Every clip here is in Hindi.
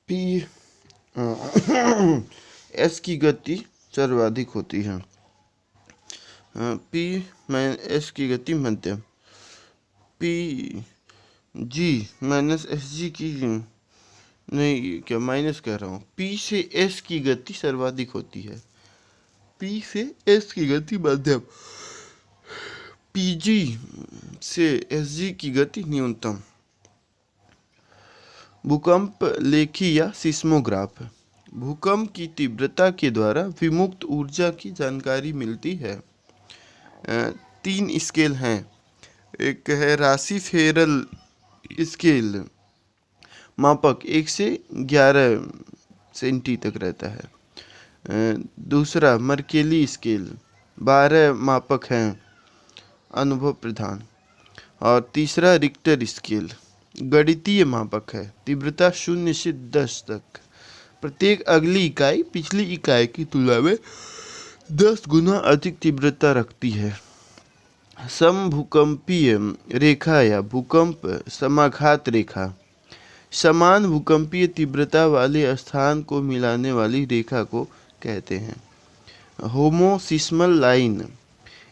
पी एस की गति सर्वाधिक होती है। पी एस की गति मध्यम। P G minus S G की नहीं, क्या माइनस कह रहा हूँ, पी से एस की गति सर्वाधिक होती है। पी से एस की गति मध्यम। पीजी से एसजी की गति न्यूनतम। भूकंप लेखी या सिस्मोग्राफ। भूकंप की तीव्रता के द्वारा विमुक्त ऊर्जा की जानकारी मिलती है। 3 स्केल हैं। एक है राशि फेरल स्केल, मापक 1 से 11 सेंटी तक रहता है। दूसरा मर्केली स्केल, 12 मापक हैं, अनुभव प्रधान। और तीसरा रिक्टर स्केल, गणितीय मापक है, तीव्रता 0 से 10 तक। प्रत्येक अगली इकाई पिछली इकाई की तुलना में 10 गुना अधिक तीव्रता रखती है। समभूकंपीय रेखा या भूकंप समाघात रेखा, समान भूकंपीय तीव्रता वाले स्थान को मिलाने वाली रेखा को कहते हैं। होमोसिस्मल लाइन,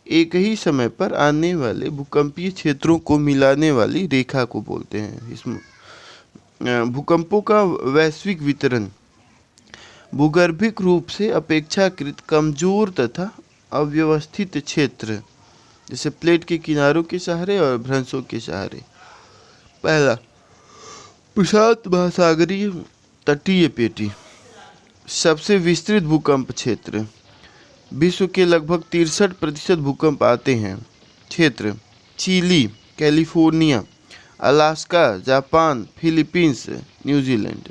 एक ही समय पर आने वाले भूकंपीय क्षेत्रों को मिलाने वाली रेखा को बोलते हैं। इसमें भूकंपों का वैश्विक वितरण, भूगर्भिक रूप से अपेक्षाकृत कमजोर तथा अव्यवस्थित क्षेत्र, जैसे प्लेट के किनारों के सहारे और भ्रंशों के सहारे। पहला, प्रशांत महासागरीय तटीय पेटी, सबसे विस्तृत भूकंप क्षेत्र, विश्व के लगभग 63% भूकंप आते हैं। क्षेत्र, Chile, California, Alaska, Japan, Philippines, New Zealand.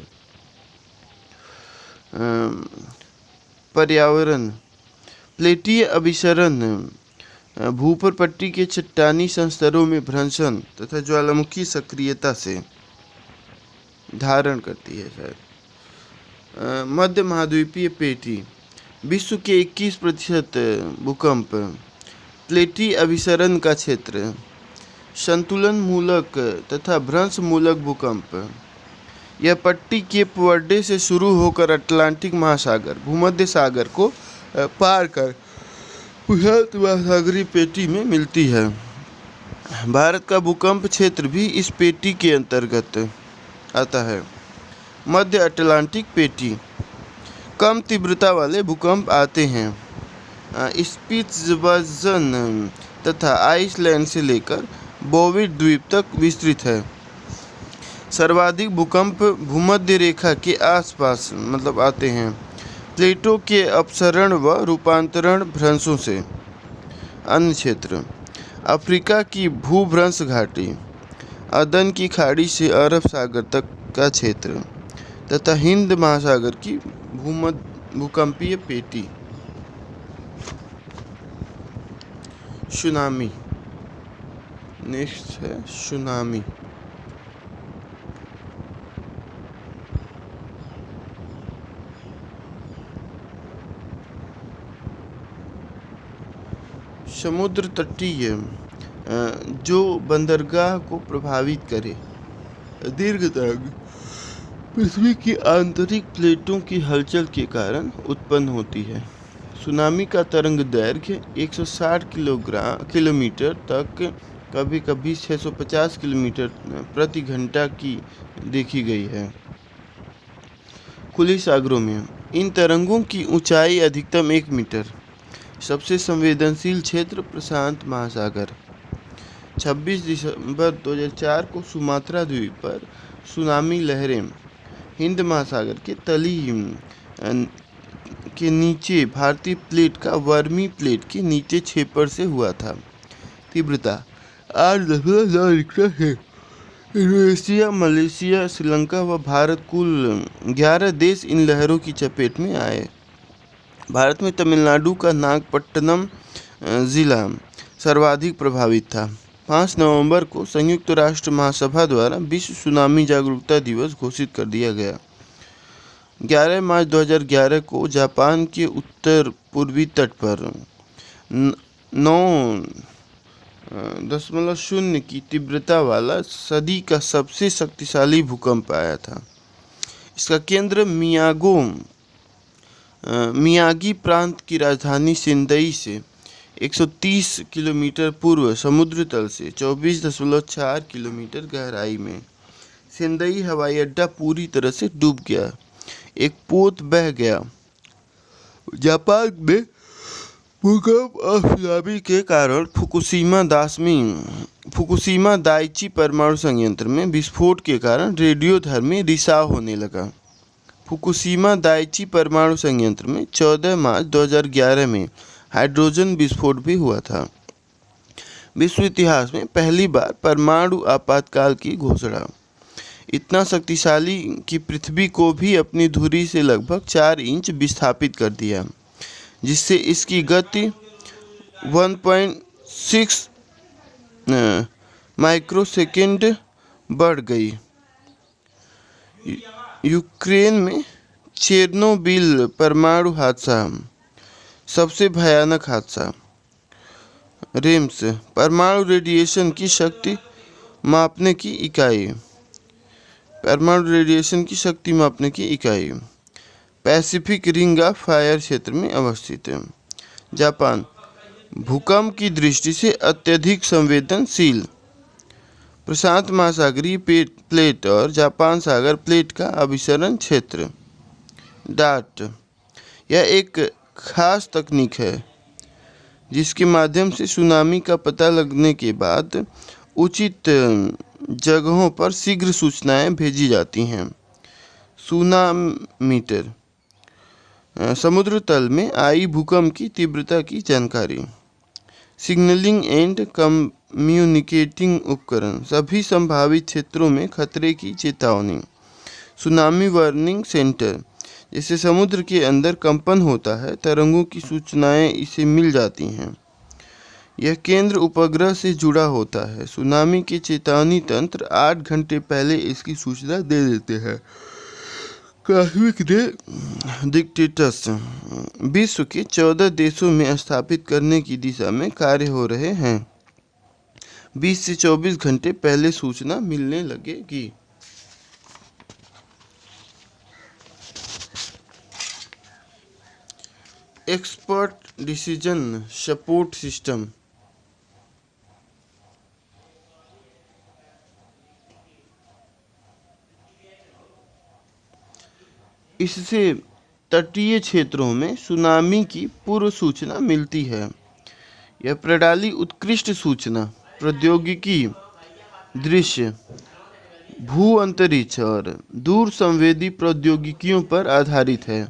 पर्यावरण, प्लेटीय अभिसरण भूपरपट्टी के चट्टानी संस्तरों में भ्रंशन तथा ज्वालामुखी सक्रियता से धारण करती है शायद। मध्य महाद्वीपीय पेटी, विश्व के 21% भूकंप, प्लेटी अभिसरण का क्षेत्र, संतुलन मूलक तथा भ्रंश मूलक भूकंप। यह पट्टी केप वर्डे से शुरू होकर अटलांटिक महासागर, भूमध्य सागर को पार कर प्रशांत महासागरीय पेटी में मिलती है। भारत का भूकंप क्षेत्र भी इस पेटी के अंतर्गत आता है। मध्य अटलांटिक पेटी, कम तीव्रता वाले भूकंप आते हैं। स्पिट्ज़बर्जन तथा आइसलैंड से लेकर बोविड द्वीप तक विस्तृत है। सर्वाधिक भूकंप भूमध्य रेखा के आसपास आते हैं, प्लेटों के अपसरण व रूपांतरण भ्रंशों से। अन्य क्षेत्र, अफ्रीका की भूभ्रंश घाटी, अदन की खाड़ी से अरब सागर तक का क्षेत्र तथा हिंद महासागर की भूकंपीय पेटी। सुनामी, नेक्स्ट है सुनामी। समुद्र तटीय जो बंदरगाह को प्रभावित करे। दीर्घ तरंग पृथ्वी की आंतरिक प्लेटों की हलचल के कारण उत्पन्न होती है। सुनामी का तरंग दैर्घ्य 160 किलोमीटर तक, कभी कभी 650 किलोमीटर प्रति घंटा की देखी गई है। खुली सागरों में इन तरंगों की ऊंचाई अधिकतम 1 मीटर। सबसे संवेदनशील क्षेत्र प्रशांत महासागर। 26 दिसंबर 2004 को सुमात्रा द्वीप पर सुनामी लहरें हिंद महासागर के तली के नीचे भारतीय प्लेट का वर्मी प्लेट के नीचे छेपर से हुआ था। तीव्रता 8.9 रिक्टर है। इंडोनेशिया, मलेशिया, श्रीलंका व भारत कुल 11 देश इन लहरों की चपेट में आए। भारत में तमिलनाडु का नागपट्टनम जिला सर्वाधिक प्रभावित था। 5 नवंबर को संयुक्त राष्ट्र महासभा द्वारा विश्व सुनामी जागरूकता दिवस घोषित कर दिया गया। 11 मार्च 2011 को जापान के उत्तर पूर्वी तट पर 9.0 की तीव्रता वाला सदी का सबसे शक्तिशाली भूकंप आया था। इसका केंद्र मियागी प्रांत की राजधानी सेंदई से 130 किलोमीटर पूर्व समुद्र तल से 24.4 किलोमीटर गहराई में। सेंदई हवाई अड्डा पूरी तरह से डूब गया, एक पोत बह गया। जापान में भूकंप और सुनामी के कारण फुकुशिमा दाइची परमाणु संयंत्र में विस्फोट के कारण रेडियोधर्मी रिसाव होने लगा। फुकुशिमा दाइची परमाणु संयंत्र में 14 मार्च 2011 में हाइड्रोजन विस्फोट भी हुआ था। विश्व इतिहास में पहली बार परमाणु आपातकाल की घोषणा। इतना शक्तिशाली कि पृथ्वी को भी अपनी धुरी से लगभग 4 इंच विस्थापित कर दिया, जिससे इसकी गति 1.6 माइक्रोसेकंड बढ़ गई। यूक्रेन में चेरनोबिल परमाणु हादसा, सबसे भयानक हादसा। रेम्स परमाणु रेडिएशन की शक्ति मापने की इकाई। परमाणु रेडिएशन की शक्ति मापने की इकाई पैसिफिक रिंग ऑफ फायर क्षेत्र में अवस्थित है। जापान भूकंप की दृष्टि से अत्यधिक संवेदनशील। प्रशांत महासागरीय प्लेट और जापान सागर प्लेट का अभिसरण क्षेत्र। डार्ट यह एक खास तकनीक है जिसके माध्यम से सुनामी का पता लगने के बाद उचित जगहों पर शीघ्र सूचनाएं भेजी जाती हैं। सुनामीटर समुद्र तल में आई भूकंप की तीव्रता की जानकारी। सिग्नलिंग एंड कम्युनिकेटिंग उपकरण, सभी संभावित क्षेत्रों में खतरे की चेतावनी। सुनामी वार्निंग सेंटर, जैसे समुद्र के अंदर कंपन होता है, तरंगों की सूचनाएं इसे मिल जाती हैं। यह केंद्र उपग्रह से जुड़ा होता है। सुनामी के चेतावनी तंत्र 8 घंटे पहले इसकी सूचना दे देते हैं। कॉस्मिक डिटेक्टर्स विश्व के 14 देशों में स्थापित करने की दिशा में कार्य हो रहे हैं। 20 से 24 घंटे पहले सूचना मिलने लगेगी। एक्सपर्ट डिसीजन सपोर्ट सिस्टम, इससे तटीय क्षेत्रों में सुनामी की पूर्व सूचना मिलती है। यह प्रणाली उत्कृष्ट सूचना प्रौद्योगिकी, दृश्य, भू अंतरिक्ष और दूर संवेदी प्रौद्योगिकियों पर आधारित है।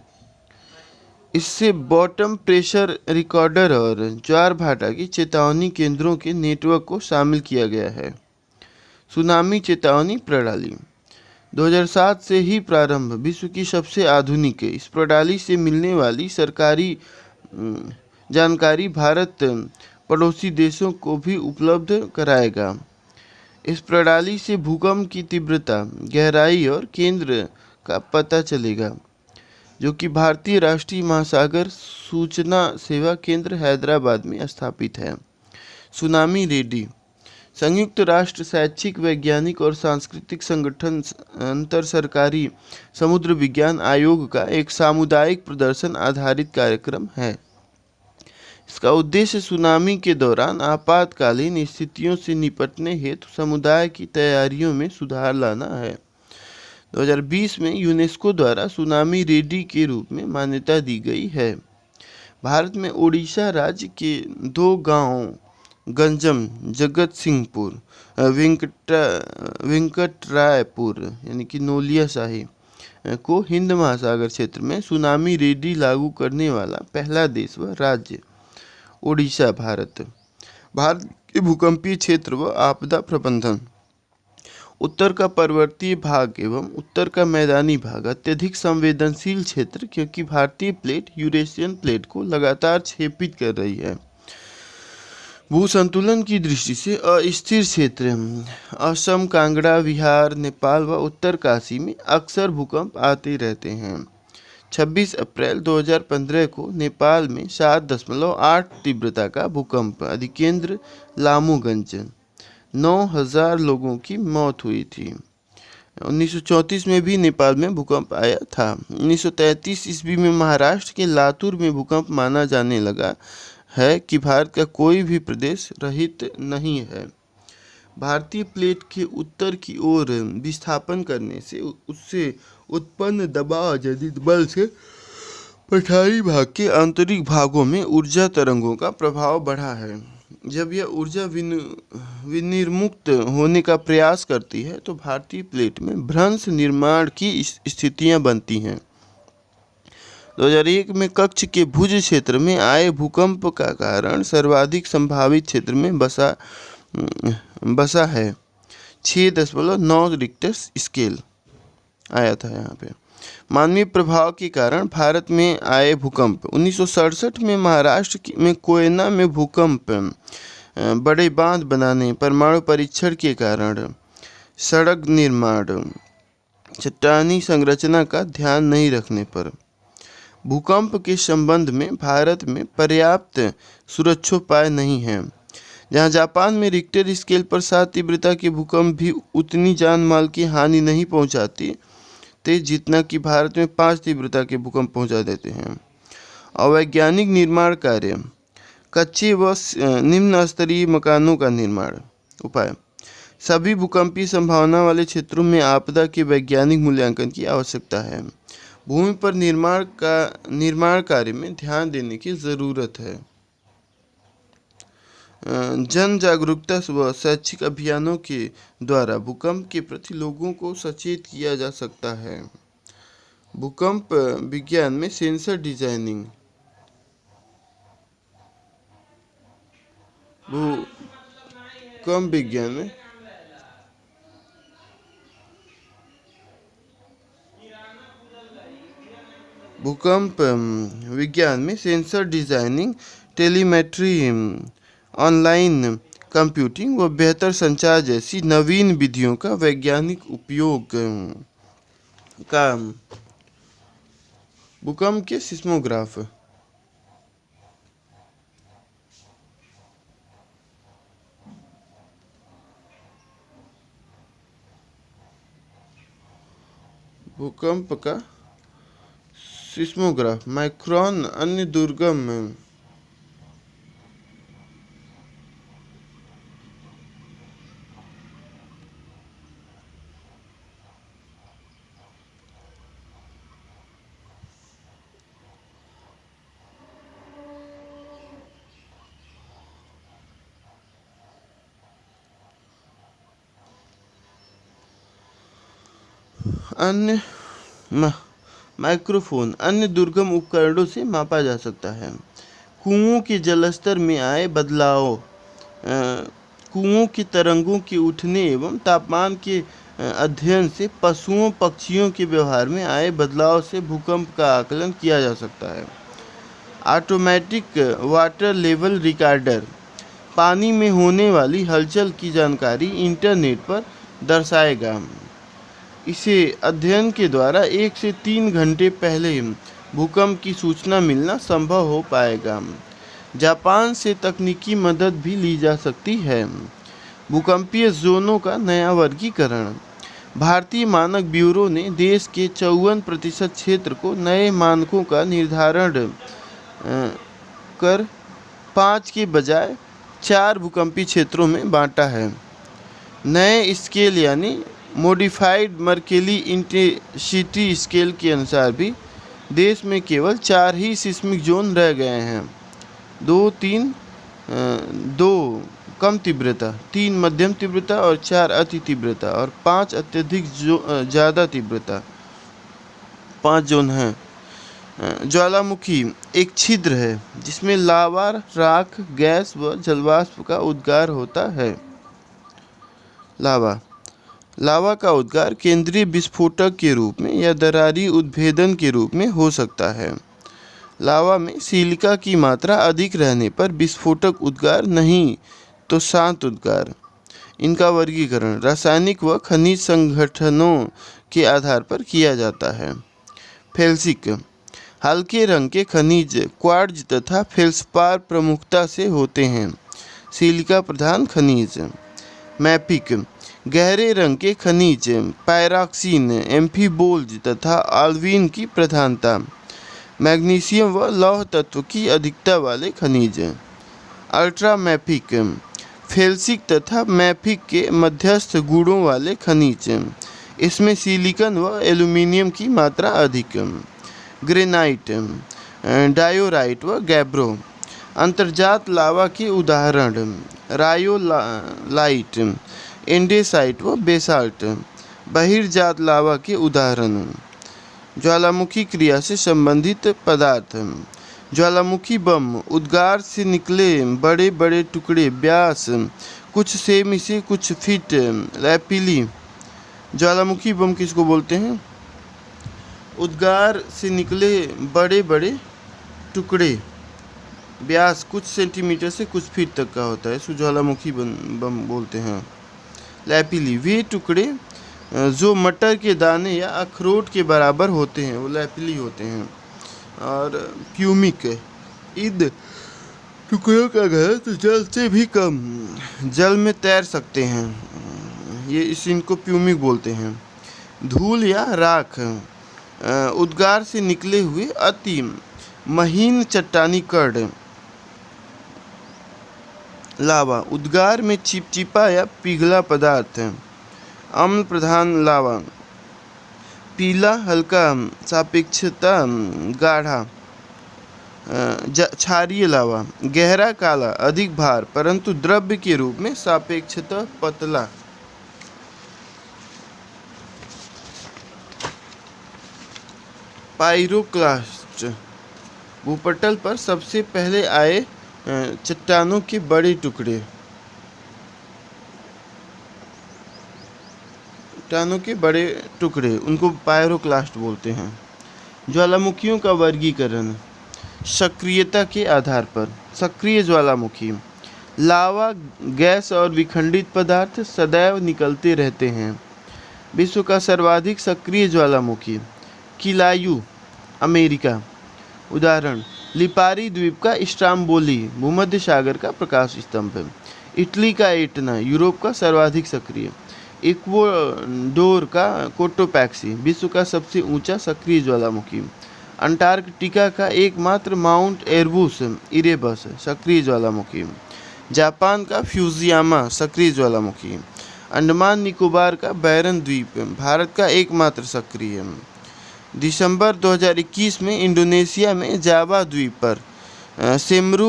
इससे बॉटम प्रेशर रिकॉर्डर और ज्वार भाटा की चेतावनी केंद्रों के नेटवर्क को शामिल किया गया है। सुनामी चेतावनी प्रणाली 2007 से ही प्रारंभ। विश्व की सबसे आधुनिक इस प्रणाली से मिलने वाली सरकारी जानकारी भारत पड़ोसी देशों को भी उपलब्ध कराएगा। इस प्रणाली से भूकंप की तीव्रता, गहराई और केंद्र का पता चलेगा, जो कि भारतीय राष्ट्रीय महासागर सूचना सेवा केंद्र हैदराबाद में स्थापित है। सुनामी रेडी संयुक्त राष्ट्र शैक्षिक, वैज्ञानिक और सांस्कृतिक संगठन अंतर सरकारी समुद्र विज्ञान आयोग का एक सामुदायिक प्रदर्शन आधारित कार्यक्रम है। इसका उद्देश्य सुनामी के दौरान आपातकालीन स्थितियों से निपटने हेतु समुदाय की तैयारियों में सुधार लाना है। 2020 में यूनेस्को द्वारा सुनामी रेडी के रूप में मान्यता दी गई है। भारत में ओडिशा राज्य के 2 गांवों गंजम, जगत सिंहपुर, वेंकटरायपुर यानी कि नोलिया शाही को हिंद महासागर क्षेत्र में सुनामी रेडी लागू करने वाला पहला देश व राज्य ओडिशा। भारत के भूकंपीय क्षेत्र व आपदा प्रबंधन। उत्तर का पर्वतीय भाग एवं उत्तर का मैदानी भाग अत्यधिक संवेदनशील क्षेत्र, क्योंकि भारतीय प्लेट यूरेशियन प्लेट को लगातार क्षेपित कर रही है। भू संतुलन की दृष्टि से अस्थिर क्षेत्र। असम, कांगड़ा, बिहार, नेपाल व उत्तरकाशी में अक्सर भूकंप आते रहते हैं। 26 अप्रैल 2015 को नेपाल में 7.8 तीव्रता का भूकंप, अधिकेंद्र लामूगंज, 9000 लोगों की मौत हुई थी। 1934 में भी नेपाल में भूकंप आया था। 1933 ईस्वी में महाराष्ट्र के लातूर में भूकंप माना जाने लगा है कि भारत का कोई भी प्रदेश रहित नहीं है। भारतीय प्लेट के उत्तर की ओर विस्थापन करने से उससे उत्पन्न दबाव जनित बल से पठारी भाग के आंतरिक भागों में ऊर्जा तरंगों का प्रभाव बढ़ा है। जब यह ऊर्जा विनिर्मुक्त होने का प्रयास करती है तो भारतीय प्लेट में भ्रंश निर्माण की स्थितियां बनती हैं। 2001 में कक्ष के भुज क्षेत्र में आए भूकंप का कारण सर्वाधिक संभावित क्षेत्र में बसा है। 6.9 रिक्टर स्केल आया था यहाँ पे। मानवीय प्रभाव के कारण भारत में आए भूकंप 1967 में महाराष्ट्र में कोयना में भूकंप, बड़े बांध बनाने, परमाणु परीक्षण के कारण, सड़क निर्माण, चट्टानी संरचना का ध्यान नहीं रखने पर। भूकंप के संबंध में भारत में पर्याप्त सुरक्षोपाय नहीं हैं। जहां जापान में रिक्टर स्केल पर 7 तीव्रता के भूकंप भी उतनी जान माल की हानि नहीं पहुंचाती जितना कि भारत में 5 तीव्रता के भूकंप पहुंचा देते हैं। अवैज्ञानिक निर्माण कार्य, कच्चे व निम्न स्तरीय मकानों का निर्माण। उपाय, सभी भूकंपीय संभावना वाले क्षेत्रों में आपदा के वैज्ञानिक मूल्यांकन की आवश्यकता है। भूमि पर निर्माण कार्य में ध्यान देने की जरूरत है। जन जागरूकता व शैक्षिक अभियानों के द्वारा भूकंप के प्रति लोगों को सचेत किया जा सकता है। भूकंप विज्ञान में सेंसर डिजाइनिंग। भूकंप विज्ञान में sensor designing, telemetry, online computing व बेहतर संचार जैसी नवीन विधियों का वैज्ञानिक उपयोग का। भूकंप के सिस्मोग्राफ। भूकंप का सिस्मोग्राफ माइक्रोन अन्य दुर्गम अन्य माइक्रोफोन अन्य दुर्गम उपकरणों से मापा जा सकता है। कुओं के जलस्तर में आए बदलाव, कुओं की तरंगों के उठने एवं तापमान के अध्ययन से पशुओं पक्षियों के व्यवहार में आए बदलाव से भूकंप का आकलन किया जा सकता है। ऑटोमेटिक वाटर लेवल रिकॉर्डर पानी में होने वाली हलचल की जानकारी इंटरनेट पर दर्शाएगा। इसे अध्ययन के द्वारा 1 से 3 घंटे पहले भूकंप की सूचना मिलना संभव हो पाएगा। जापान से तकनीकी मदद भी ली जा सकती है। भूकंपीय जोनों का नया वर्गीकरण। भारतीय मानक ब्यूरो ने देश के 54% क्षेत्र को नए मानकों का निर्धारण कर 5 के बजाय 4 भूकंपीय क्षेत्रों में बांटा है। नए स्केल यानी मॉडिफाइड मर्केली इंटेंसिटी स्केल के अनुसार भी देश में केवल 4 ही सिस्मिक जोन रह गए हैं। 2 कम तीव्रता, 3 मध्यम तीव्रता और 4 अति तीव्रता और 5 अत्यधिक ज़्यादा तीव्रता। 5 जोन हैं। ज्वालामुखी एक छिद्र है जिसमें लावा, राख, गैस व जलवाष्प का उद्गार होता है। लावा का उद्गार केंद्रीय विस्फोटक के रूप में या दरारी उद्भेदन के रूप में हो सकता है। लावा में सिलिका की मात्रा अधिक रहने पर विस्फोटक उद्गार नहीं तो शांत उद्गार। इनका वर्गीकरण रासायनिक व खनिज संगठनों के आधार पर किया जाता है। फेल्सिक हल्के रंग के खनिज क्वार्ट्ज तथा फेल्सपार प्रमुखता से होते हैं। सिलिका प्रधान खनिज। मैफिक गहरे रंग के खनिज पैराक्सीन, एम्फीबोल्ज तथा आल्विन की प्रधानता, मैग्नीशियम व लौह तत्व की अधिकता वाले खनिज। अल्ट्रामैफिक, फेल्सिक तथा मैफिक के मध्यस्थ गुणों वाले खनिज, इसमें सिलिकॉन व एल्यूमीनियम की मात्रा अधिक। ग्रेनाइट, डायोराइट व गैब्रो। अंतर्जात लावा के उदाहरण रायोलाइट, एंडेसाइट व बेसाल्ट। बहिर्जात लावा के उदाहरण ज्वालामुखी क्रिया से संबंधित पदार्थ, ज्वालामुखी बम, उद्गार से निकले बड़े बड़े टुकड़े, व्यास कुछ सेमी से कुछ फीट, लैपिली। ज्वालामुखी बम किसको बोलते हैं? उद्गार से निकले बड़े बड़े टुकड़े, व्यास कुछ सेंटीमीटर से कुछ फीट तक का होता है, इसको ज्वालामुखी बम बोलते हैं। लैपिली, वे टुकड़े जो मटर के दाने या अखरोट के बराबर होते हैं, वो लैपिली होते हैं। और प्यूमिक, इन टुकड़ों का घनत्व जल से भी कम, जल में तैर सकते हैं, ये इनको प्यूमिक बोलते हैं। धूल या राख, उद्गार से निकले हुए अति महीन चट्टानी कण, लावा, उद्गार में चिपचिपा या पिघला पदार्थ। अम्ल प्रधान लावा, पीला हल्का, सापेक्षता गाढ़ा। क्षारीय लावा, गहरा काला, अधिक भार परंतु द्रव्य के रूप में सापेक्षता पतला। पाइरोक्लास्ट, भूपटल पर सबसे पहले आए चट्टानों के बड़े टुकड़े, चट्टानों के बड़े टुकड़े, उनको पाइरोक्लास्ट बोलते हैं। ज्वालामुखियों का वर्गीकरण सक्रियता के आधार पर। सक्रिय ज्वालामुखी, लावा, गैस और विखंडित पदार्थ सदैव निकलते रहते हैं। विश्व का सर्वाधिक सक्रिय ज्वालामुखी किलायू, अमेरिका। उदाहरण लिपारी द्वीप का स्ट्राम्बोली, भूमध्य सागर का प्रकाश स्तंभ। इटली का एटना, यूरोप का सर्वाधिक सक्रिय। इक्वाडोर का कोटोपैक्सी, विश्व का सबसे ऊंचा सक्रिय ज्वालामुखी। अंटार्कटिका का एकमात्र माउंट एरबुस इरेबस, सक्रिय ज्वालामुखी। जापान का फ्यूजियामा, सक्रिय ज्वालामुखी। अंडमान निकोबार का बैरन द्वीप, भारत का एकमात्र सक्रिय। दिसंबर 2021 में इंडोनेशिया में जावा द्वीप पर सेमरू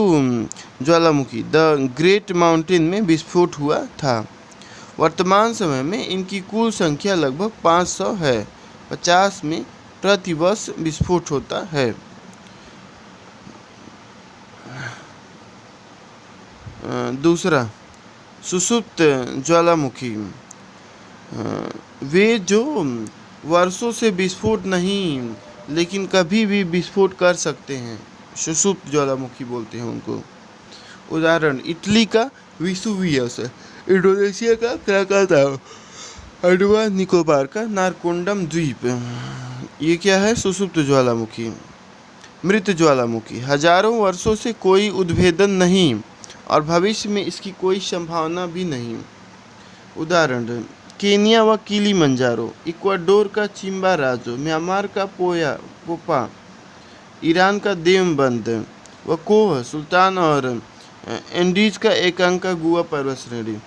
ज्वालामुखी द ग्रेट माउंटेन में विस्फोट हुआ था। वर्तमान समय में इनकी कुल संख्या लगभग 500 है। 50 में प्रति वर्ष विस्फोट होता है। दूसरा, सुषुप्त ज्वालामुखी, वे जो वर्षों से विस्फोट नहीं लेकिन कभी भी विस्फोट कर सकते हैं, सुषुप्त ज्वालामुखी बोलते हैं उनको। उदाहरण इटली का विसुवियस, इंडोनेशिया का क्राकाताओ, अंडमान निकोबार का नारकोंडम द्वीप। ये क्या है? सुषुप्त ज्वालामुखी। मृत ज्वालामुखी, हजारों वर्षों से कोई उद्भेदन नहीं और भविष्य में इसकी कोई संभावना भी नहीं। उदाहरण केनिया व किलिमंजारो, इक्वाडोर का चिम्बाराजो, म्यांमार का पोपा, ईरान का देवबंद व कोह सुल्तान और एंडीज का एकांका गुआ पर्वत श्रेणी।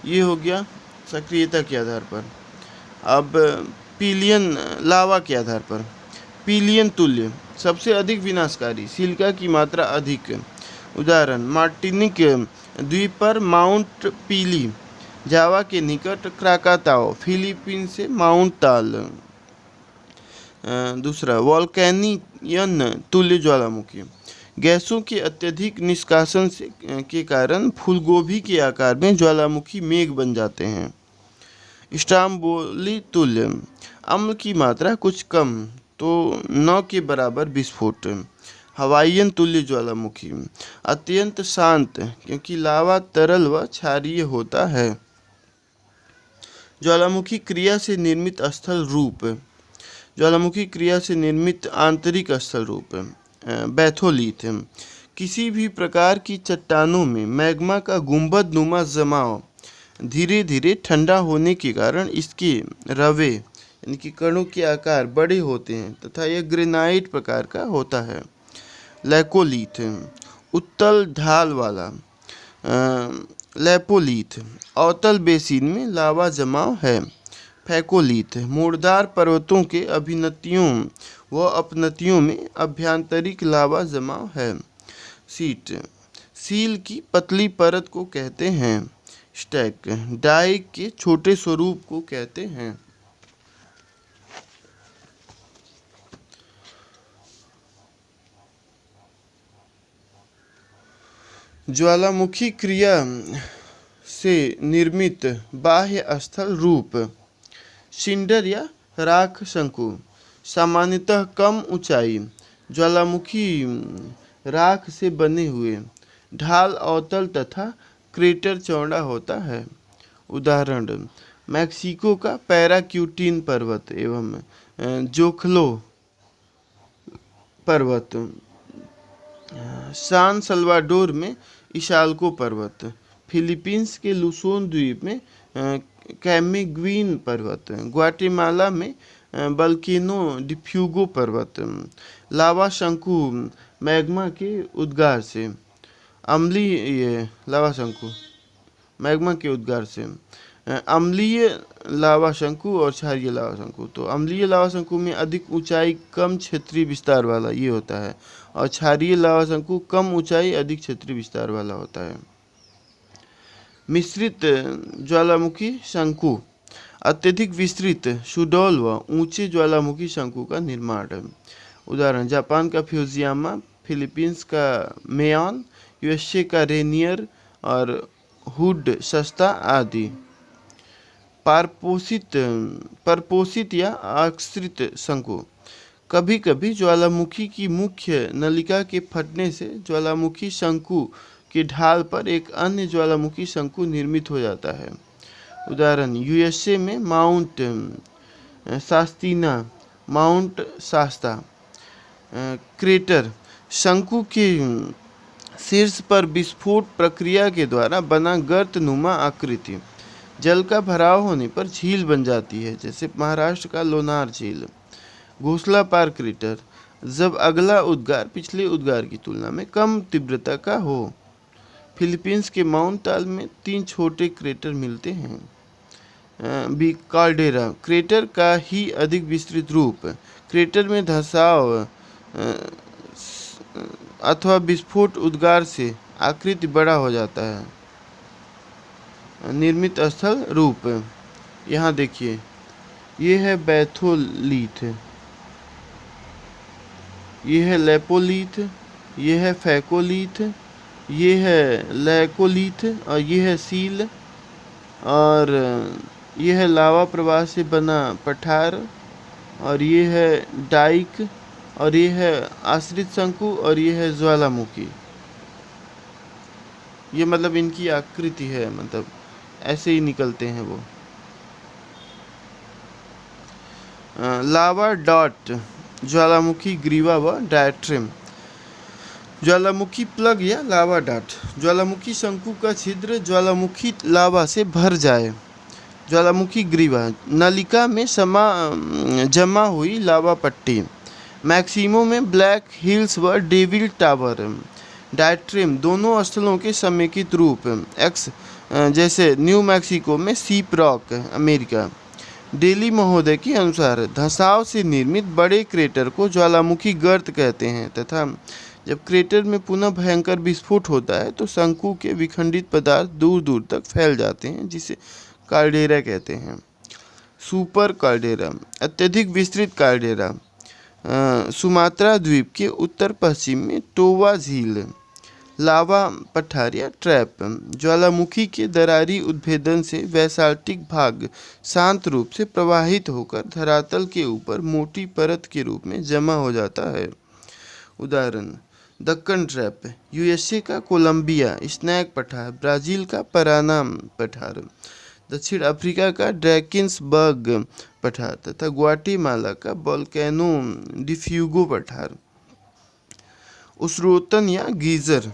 ये हो गया सक्रियता के आधार पर। अब पीलियन लावा के आधार पर, पीलियन तुल्य, सबसे अधिक विनाशकारी, सिलिका की मात्रा अधिक। उदाहरण मार्टिनिक द्वीप पर माउंट पीली, जावा के निकट क्राकाताओ, फिलीपीन से माउंट ताल। दूसरा वोल्केनियन तुल्य ज्वालामुखी, गैसों के अत्यधिक निष्कासन से के कारण फूलगोभी के आकार में ज्वालामुखी मेघ बन जाते हैं। स्ट्राम्बोली तुल्य, अम्ल की मात्रा कुछ कम तो 9 के बराबर विस्फोट। हवाईयन तुल्य ज्वालामुखी, अत्यंत शांत क्योंकि लावा तरल व क्षारीय होता है। ज्वालामुखी क्रिया से निर्मित स्थल रूप, ज्वालामुखी क्रिया से निर्मित आंतरिक स्थल रूप। बैथोलिथ, किसी भी प्रकार की चट्टानों में मैग्मा का गुंबद नुमा जमाव धीरे धीरे ठंडा होने के कारण इसके रवे यानी कि कणों के आकार बड़े होते हैं तथा यह ग्रेनाइट प्रकार का होता है। लैकोलिथ, उत्तल ढाल वाला। लैपोलिथ, अवतल बेसिन में लावा जमाव है। फैकोलिथ, मोड़दार पर्वतों के अभिनतियों व अपनतियों में अभ्यंतरिक लावा जमाव है। सीट, सील की पतली परत को कहते हैं। स्टैक, डाई के छोटे स्वरूप को कहते हैं। ज्वालामुखी क्रिया से निर्मित बाह्य स्थल रूप। सिंडर या राख शंकु, सामान्यतः कम ऊंचाई, ज्वालामुखी राख से बने हुए। ढाल अवतल तथा क्रेटर चौड़ा होता है। उदाहरण, मैक्सिको का पैराक्यूटिन पर्वत एवं जोखलो पर्वत। सान सल्वाडोर में इशाल्को पर्वत। फिलीपींस के लुसोन द्वीप में कैमेग्विन पर्वत। ग्वाटेमाला में बल्केनो डिफ्यूगो पर्वत। लावा शंकु मैग्मा के उद्गार से। अम्लीय लावा शंकु मैग्मा के उद्गार से। अम्लीय लावा शंकु और क्षारीय लावा शंकु। तो अम्लीय लावा शंकु में अधिक ऊंचाई कम क्षेत्रीय विस्तार वाला ये होता है और क्षारीय लावा शंकु कम ऊंचाई अधिक क्षेत्रीय विस्तार वाला होता है। मिश्रित ज्वालामुखी शंकु, अत्यधिक विस्तृत सुडौल व ऊंचे ज्वालामुखी शंकु का निर्माण। उदाहरण, जापान का फ्यूजियामा, फिलीपींस का मेयॉन, यूएसए का रेनियर और हुड सस्ता आदि। परपोषित या आश्रित शंकु, कभी कभी ज्वालामुखी की मुख्य नलिका के फटने से ज्वालामुखी शंकु की ढाल पर एक अन्य ज्वालामुखी शंकु निर्मित हो जाता है। उदाहरण, यूएसए में माउंट शास्तीना, माउंट शास्ता। क्रेटर, शंकु के शीर्ष पर विस्फोट प्रक्रिया के द्वारा बना गर्तनुमा आकृति। जल का भराव होने पर झील बन जाती है, जैसे महाराष्ट्र का लोनार झील। घोंसला पार क्रेटर, जब अगला उद्गार पिछले उद्गार की तुलना में कम तीव्रता का हो। फिलीपींस के माउंट ताल में 3 छोटे क्रेटर मिलते हैं। बी काल्डेरा, क्रेटर का ही अधिक विस्तृत रूप। क्रेटर में धंसाव अथवा विस्फोट उद्गार से आकृति बड़ा हो जाता है। निर्मित स्थल रूप, यहाँ देखिए, ये है बैथोलीथ, ये है लेपोलीथ, ये है फैकोलीथ, ये है लैकोलीथ और ये है सील, और ये है लावा प्रवाह से बना पठार, और ये है डाइक, और ये है आश्रित शंकु, और ये है ज्वालामुखी। ये मतलब इनकी आकृति है, मतलब ऐसे ही निकलते हैं वो। लावा डॉट, ज्वालामुखी ग्रीवा व डायट्रिम। ज्वालामुखी प्लग या लावा डॉट, ज्वालामुखी शंकु का छिद्र ज्वालामुखी लावा से भर जाए। ज्वालामुखी ग्रीवा, नलिका में जमा हुई लावा पट्टी। मैक्सिमो में ब्लैक हिल्स व डेविल टावर। डायट्रिम, दोनों स्थलों के समेकित रूप। एक्स जैसे न्यू मैक्सिको में सीप रॉक, अमेरिका। डेली महोदय के अनुसार धंसाव से निर्मित बड़े क्रेटर को ज्वालामुखी गर्त कहते हैं तथा जब क्रेटर में पुनः भयंकर विस्फोट होता है तो शंकु के विखंडित पदार्थ दूर दूर तक फैल जाते हैं, जिसे कार्डेरा कहते हैं। सुपर कार्डेरा, अत्यधिक विस्तृत कार्डेरा। सुमात्रा द्वीप के उत्तर पश्चिम में टोवा झील। लावा पठार या ट्रैप, ज्वालामुखी के दरारी उद्भेदन से वैसाल्टिक भाग शांत रूप से प्रवाहित होकर धरातल के ऊपर मोटी परत के रूप में जमा हो जाता है। उदाहरण, दक्कन ट्रैप, यूएसए का कोलंबिया स्नैक पठार, ब्राज़ील का पराना पठार, दक्षिण अफ्रीका का ड्रैकिन्सबर्ग पठार तथा ग्वाटेमाला का वोल्केनो डिफ्यूगो पठार। उसरोतन या गीजर,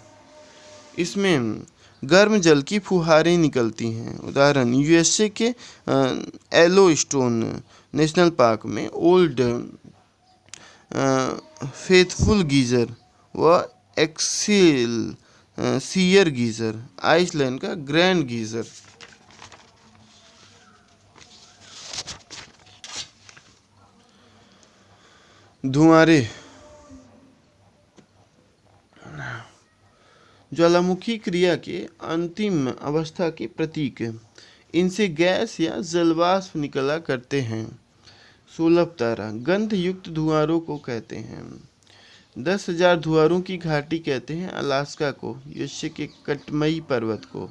इसमें गर्म जल की फुहारें निकलती हैं। उदाहरण यूएसए के येलोस्टोन नेशनल पार्क में ओल्ड फेथफुल गीजर व एक्सेल सीयर गीजर, आइसलैंड का ग्रैंड गीजर। धुआंरे ज्वालामुखी क्रिया के अंतिम अवस्था के प्रतीक। इनसे गैस या जलवाष्प निकला करते हैं। सुलभ तारा गंध युक्त धुआंरों को कहते हैं। 10,000 धुआंरों की घाटी कहते हैं अलास्का को, यूएसए के कटमई पर्वत को।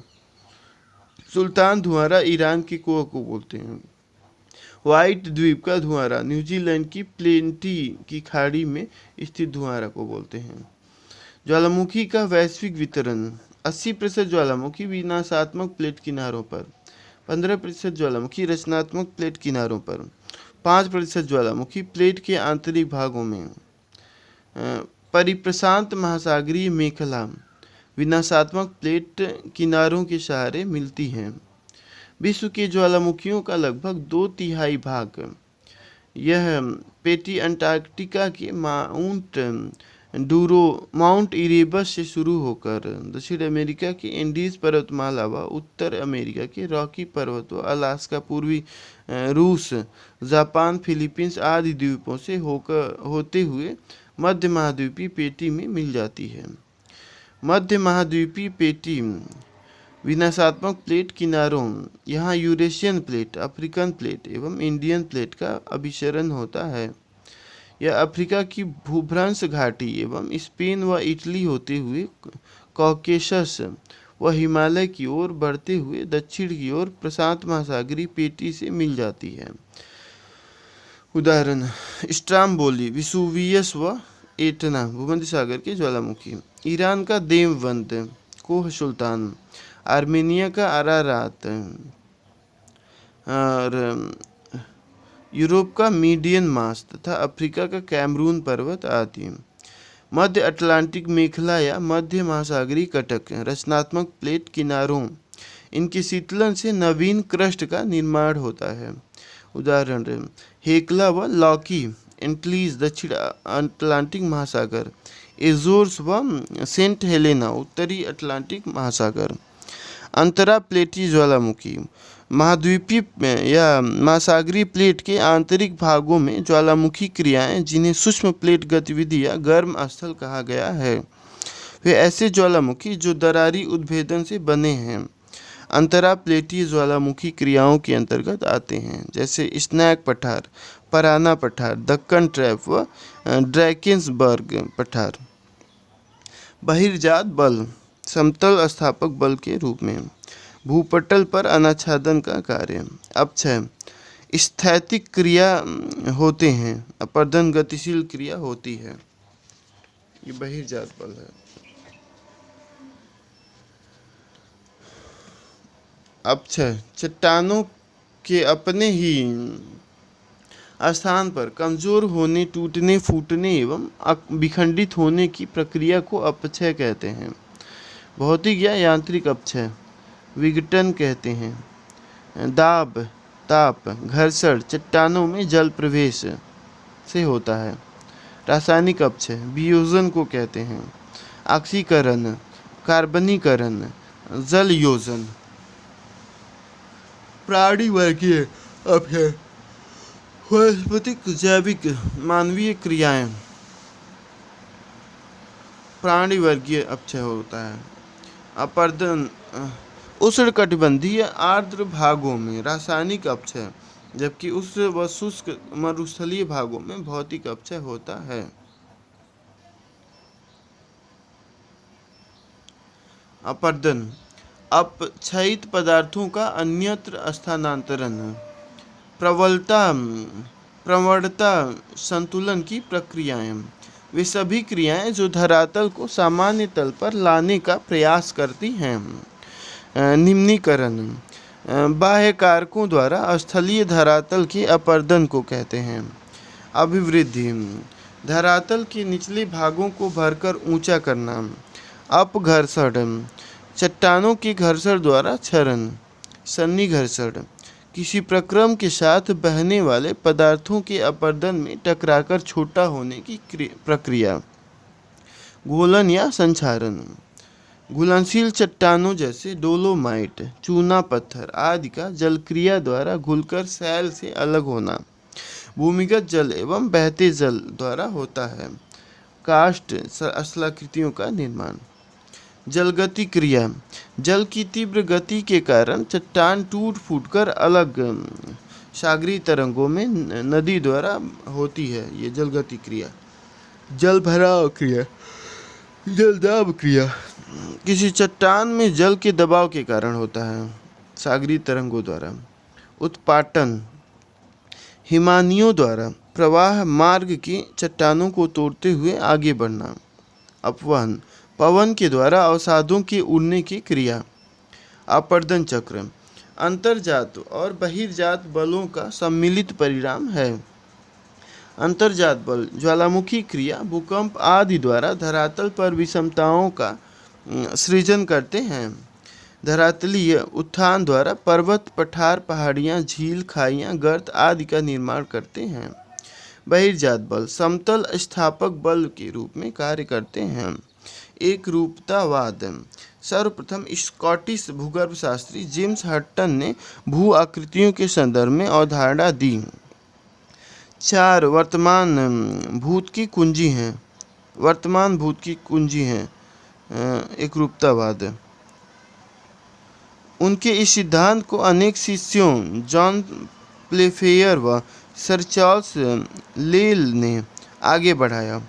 सुल्तान धुआंरा ईरान के कुआं को बोलते हैं। व्हाइट द्वीप का धुआंरा न्यूजीलैंड की प्लेंटी की खाड़ी में स्थित धुआंरा को बोलते हैं। ज्वालामुखी का वैश्विक वितरण 80% ज्वालामुखी विनाशात्मक प्लेट किनारों पर, 15% ज्वालामुखी रचनात्मक प्लेट किनारों पर, 5% ज्वालामुखी प्लेट के आंतरिक भागों में। परिप्रशांत महासागरीय मेखला विनाशात्मक प्लेट किनारों के सहारे मिलती हैं। विश्व के ज्वालामुखियों का लगभग 2/3 भाग यह पेटी अंटार्कटिका के माउंट इरेबस से शुरू होकर दक्षिण अमेरिका के एंडीज पर्वतमाला व उत्तर अमेरिका के रॉकी पर्वत व अलास्का, पूर्वी रूस, जापान, फिलीपींस आदि द्वीपों से होते हुए मध्य महाद्वीपीय पेटी में मिल जाती है। मध्य महाद्वीपीय पेटी विनाशात्मक प्लेट किनारों यहाँ यूरेशियन प्लेट, अफ्रीकन प्लेट एवं इंडियन प्लेट का अभिसरण होता है। यह अफ्रीका की भूभ्रंश घाटी एवं स्पेन व इटली होते हुए कॉकेशस व हिमालय की ओर बढ़ते हुए दक्षिण की ओर प्रशांत महासागरीय पेटी से मिल जाती है। उदाहरण स्ट्राम्बोली, विसुवियस व एटना भूमध्य सागर के ज्वालामुखी। ईरान का देवबंद कोह सुल्तान, आर्मेनिया का अरारात और यूरोप का मीडियन मास तथा अफ्रीका का कैमरून पर्वत आदि। मध्य अटलांटिक मेखला या मध्य महासागरीय कटक रचनात्मक प्लेट किनारों, इनके शीतलन से नवीन क्रस्ट का निर्माण होता है। उदाहरण हेक्ला व लॉकी एंटीलीज दक्षिण अटलांटिक महासागर, एजोर्स व सेंट हेलेना उत्तरी अटलांटिक महासागर। अंतरा प्लेटी ज्वालामुखी महाद्वीपीय या महासागरीय प्लेट के आंतरिक भागों में ज्वालामुखी क्रियाएं, जिन्हें सूक्ष्म प्लेट गतिविधि या गर्म स्थल कहा गया है, वे ऐसे ज्वालामुखी जो दरारी उद्भेदन से बने हैं अंतरा प्लेटीय ज्वालामुखी क्रियाओं के अंतर्गत आते हैं, जैसे स्नैक पठार, पराना पठार, दक्कन ट्रैप व ड्रैकेंसबर्ग पठार। बहिर्जात बल समतल स्थापक बल के रूप में भूपटल पर अनाच्छादन का कार्य। अपक्षय स्थैतिक क्रिया होते हैं, अपर्दन गतिशील क्रिया होती है। ये बहिर्जात बल है। अपक्षय चट्टानों के अपने ही स्थान पर कमजोर होने, टूटने, फूटने एवं विखंडित होने की प्रक्रिया को अपक्षय कहते हैं। भौतिक या यांत्रिक अपक्षय विघटन कहते हैं। दाब, ताप, घर्षण चट्टानों में जल प्रवेश से होता है। रासायनिक अपक्षय वियोजन को कहते हैं। ऑक्सीकरण, कार्बनीकरण, जल योजन। प्राणी वर्गीय अपक्षय वनस्पतिक, जैविक, मानवीय क्रियाएं। प्राणी वर्गीय अपक्षय होता है। अपर्दन उष्णकटिबंधीय आर्द्र भागों में रासायनिक अपक्षय, जबकि उष्ण व शुष्क मरुस्थलीय भागों में भौतिक अपक्षय होता है। अपर्दन अपक्षयित पदार्थों का अन्यत्र स्थानांतरण। प्रवणता संतुलन की प्रक्रियाएं, वे सभी क्रियाएं जो धरातल को सामान्य तल पर लाने का प्रयास करती हैं। निम्नीकरण बाह्य कारकों द्वारा स्थलीय धरातल के अपर्दन को कहते हैं। अभिवृद्धि धरातल के निचले भागों को भरकर ऊंचा करना। अपघर्षण चट्टानों के घर्षण द्वारा क्षरण। सन्नी घर्षण किसी प्रक्रम के साथ बहने वाले पदार्थों के अपरदन में टकराकर छोटा होने की प्रक्रिया। घोलन या संक्षारण घुलनशील चट्टानों जैसे डोलोमाइट, चूना पत्थर आदि का जलक्रिया द्वारा घुलकर सैल से अलग होना। भूमिगत जल एवं बहते जल द्वारा होता है। काष्ठ स्थलाकृतियों का निर्माण। जलगति क्रिया जल की तीव्र गति के कारण चट्टान टूट फूटकर अलग सागरीय तरंगों में नदी द्वारा होती है। ये जलगति क्रिया। जल भराव क्रिया जलदाब क्रिया किसी चट्टान में जल के दबाव के कारण होता है, सागरीय तरंगों द्वारा। उत्पाटन हिमानियों द्वारा प्रवाह मार्ग की चट्टानों को तोड़ते हुए आगे बढ़ना। अपवहन पवन के द्वारा अवसादों के उड़ने की क्रिया। अपरदन चक्र अंतर्जात और बहिर्जात बलों का सम्मिलित परिणाम है। अंतर्जात बल ज्वालामुखी क्रिया, भूकंप आदि द्वारा धरातल पर विषमताओं का सृजन करते हैं। धरातलीय उत्थान द्वारा पर्वत, पठार, पहाड़ियाँ, झील, खाइयाँ, गर्त आदि का निर्माण करते हैं। बहिर्जात बल समतल स्थापक बल के रूप में कार्य करते हैं। एक रूपतावाद सर्वप्रथम स्कॉटिश भूगर्भ शास्त्री जेम्स हटन ने भू आकृतियों के संदर्भ में अवधारणा दी। 4 वर्तमान भूत की कुंजी हैं। वर्तमान भूत की कुंजी हैं एक रूपतावाद। उनके इस सिद्धांत को अनेक शिष्यों जॉन प्लेफेयर व सर चार्ल्स लेल ने आगे बढ़ाया।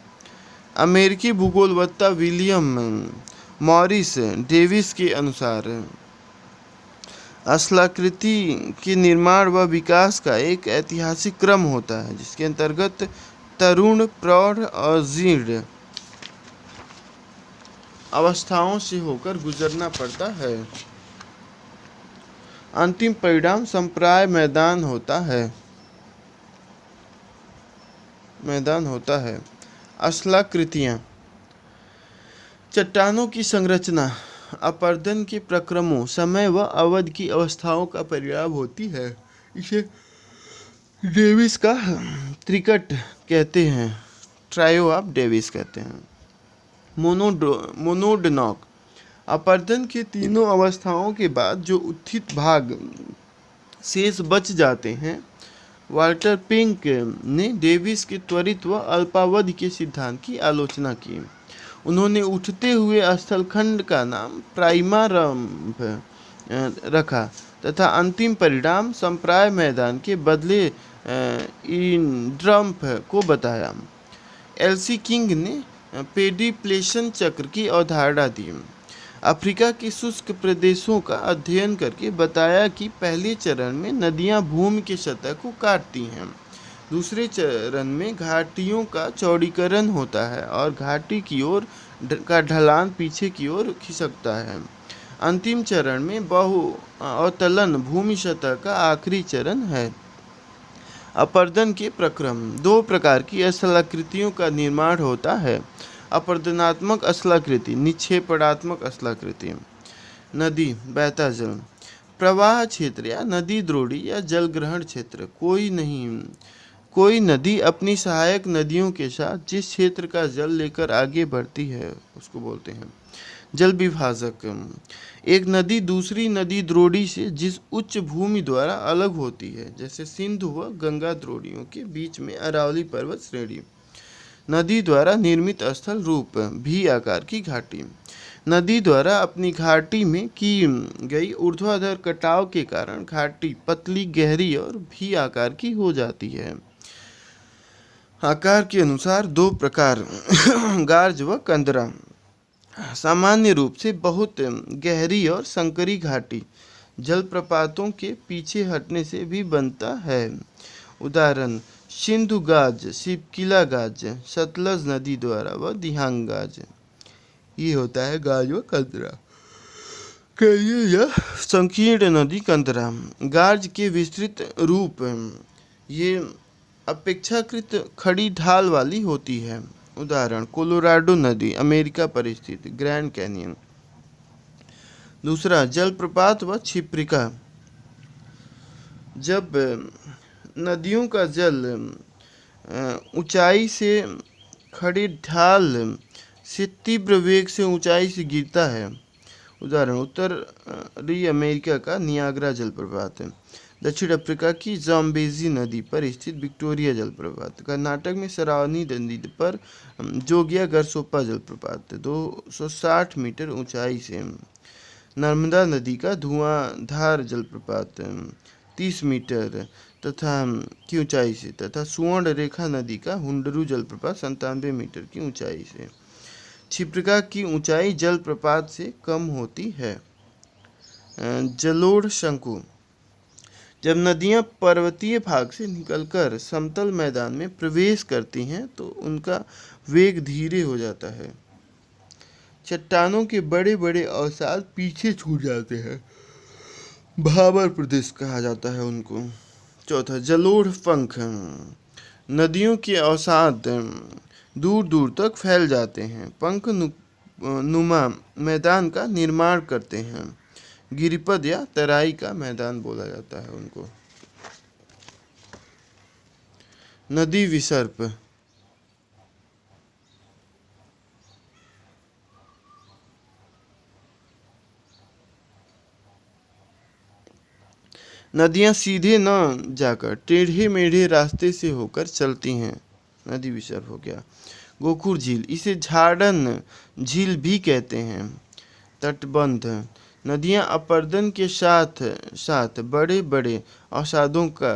अमेरिकी भूगोलवेत्ता विलियम मॉरिस डेविस के अनुसार स्थलाकृति के निर्माण व विकास का एक ऐतिहासिक क्रम होता है, जिसके अंतर्गत तरुण, प्रौढ़ और जीर्ण अवस्थाओं से होकर गुजरना पड़ता है। अंतिम परिणाम संप्राय मैदान होता है। स्थलाकृतियाँ चट्टानों की संरचना अपरदन के प्रक्रमों, समय व अवधि की अवस्थाओं का परिणाम होती है। इसे डेविस का त्रिकट कहते हैं, ट्रायो ऑफ डेविस कहते हैं। मोनोडनॉक अपरदन के तीनों अवस्थाओं के बाद जो उत्थित भाग शेष बच जाते हैं। वाल्टर पिंक ने डेविस के त्वरित व अल्पावधि के सिद्धांत की आलोचना की। उन्होंने उठते हुए स्थलखंड का नाम प्राइमारंभ रखा तथा अंतिम परिणाम संप्राय मैदान के बदले इंड्रम्फ को बताया। एलसी किंग ने पेडिप्लेशन चक्र की अवधारणा दी। अफ्रीका के शुष्क प्रदेशों का अध्ययन करके बताया कि पहले चरण में नदियां भूमि की सतह को काटती हैं, दूसरे चरण में घाटियों का चौड़ीकरण होता है और घाटी की ओर का ढलान पीछे की ओर खिसकता है। अंतिम चरण में बहु अवतलन भूमि सतह का आखिरी चरण है। अपरदन के प्रक्रम 2 प्रकार की स्थलाकृतियों का निर्माण होता है। अपरदनात्मक स्थलाकृति, निक्षेपणात्मक स्थलाकृति। नदी बहता जल प्रवाह क्षेत्र या नदी द्रोणी या जल ग्रहण क्षेत्र। कोई नदी अपनी सहायक नदियों के साथ जिस क्षेत्र का जल लेकर आगे बढ़ती है उसको बोलते हैं। जल विभाजक एक नदी दूसरी नदी द्रोणी से जिस उच्च भूमि द्वारा अलग होती है, जैसे सिंधु व गंगा द्रोणियों के बीच में अरावली पर्वत श्रेणी। नदी द्वारा निर्मित स्थल रूप भी आकार की घाटी। नदी द्वारा अपनी घाटी में की गई ऊर्ध्वाधर कटाव के कारण घाटी पतली, गहरी और भी आकार की हो जाती है। आकार के अनुसार 2 प्रकार गार्ज व कंदरा। सामान्य रूप से बहुत गहरी और संकरी घाटी जलप्रपातों के पीछे हटने से भी बनता है। उदाहरण सिंधु गाज, शिवकिला गाज, सतलज नदी द्वारा व दिहांग गाज। ये होता है गाज व कंदरा। यह संकीर्ण नदी कंदरा। गाज के विस्तृत रूप ये अपेक्षाकृत खड़ी ढाल वाली होती है। उदाहरण कोलोराडो नदी, अमेरिका पर स्थित ग्रैंड कैनियन। दूसरा, जलप्रपात व क्षिप्रिका। जब नदियों का जल ऊंचाई से खड़ी ढाल से तीव्र वेग से ऊंचाई से गिरता है, उदाहरण उत्तरी अमेरिका का नियाग्रा जलप्रपात है, दक्षिण अफ्रीका की जाम्बेजी नदी पर स्थित विक्टोरिया जलप्रपात, कर्नाटक में सरावनी नदी पर जोगिया गरसोप्पा जलप्रपात 260 मीटर ऊंचाई से, नर्मदा नदी का धुआंधार जलप्रपात 30 मीटर की ऊंचाई से, तथा सुवर्ण रेखा नदी का हुंडरू जलप्रपात 97 मीटर की ऊंचाई से। क्षिप्रिका की ऊंचाई जलप्रपात से कम होती है। जलोढ़ शंकु। जब नदियां पर्वतीय भाग से निकलकर समतल मैदान में प्रवेश करती हैं तो उनका वेग धीरे हो जाता है। चट्टानों के बड़े बड़े अवसाद पीछे छूट जाते हैं, भाबर प्रदेश कहा जाता है उनको। चौथा, जलोढ़ पंख। नदियों के अवसाद दूर दूर तक फैल जाते हैं, पंख नुमा मैदान का निर्माण करते हैं। गिरिपद या तराई का मैदान बोला जाता है उनको। नदी विसर्प। नदियां सीधे न जाकर टेढ़े मेढ़े रास्ते से होकर चलती हैं, नदी विसर्प हो गया। गोखुर झील, इसे झाड़न झील भी कहते हैं। तटबंध। नदियां अपरदन के साथ साथ बड़े बड़े अवसादों का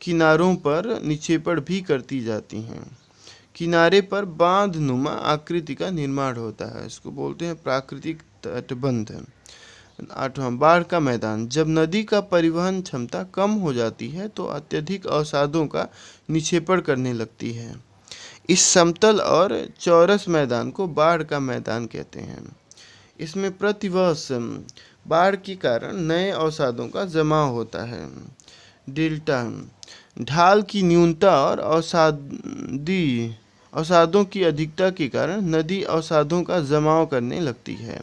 किनारों पर निक्षेपण भी करती जाती हैं। किनारे पर बांध नुमा आकृति का निर्माण होता है, इसको बोलते हैं प्राकृतिक तटबंध। 8वां, बाढ़ का मैदान। जब नदी का परिवहन क्षमता कम हो जाती है तो अत्यधिक अवसादों का निक्षेपण करने लगती है। इस समतल और चौरस मैदान को बाढ़ का मैदान कहते हैं। इसमें प्रतिवर्ष बाढ़ के कारण नए अवसादों का जमाव होता है। डेल्टा। ढाल की न्यूनता और अवसादों की अधिकता के कारण नदी अवसादों का जमाव करने लगती है,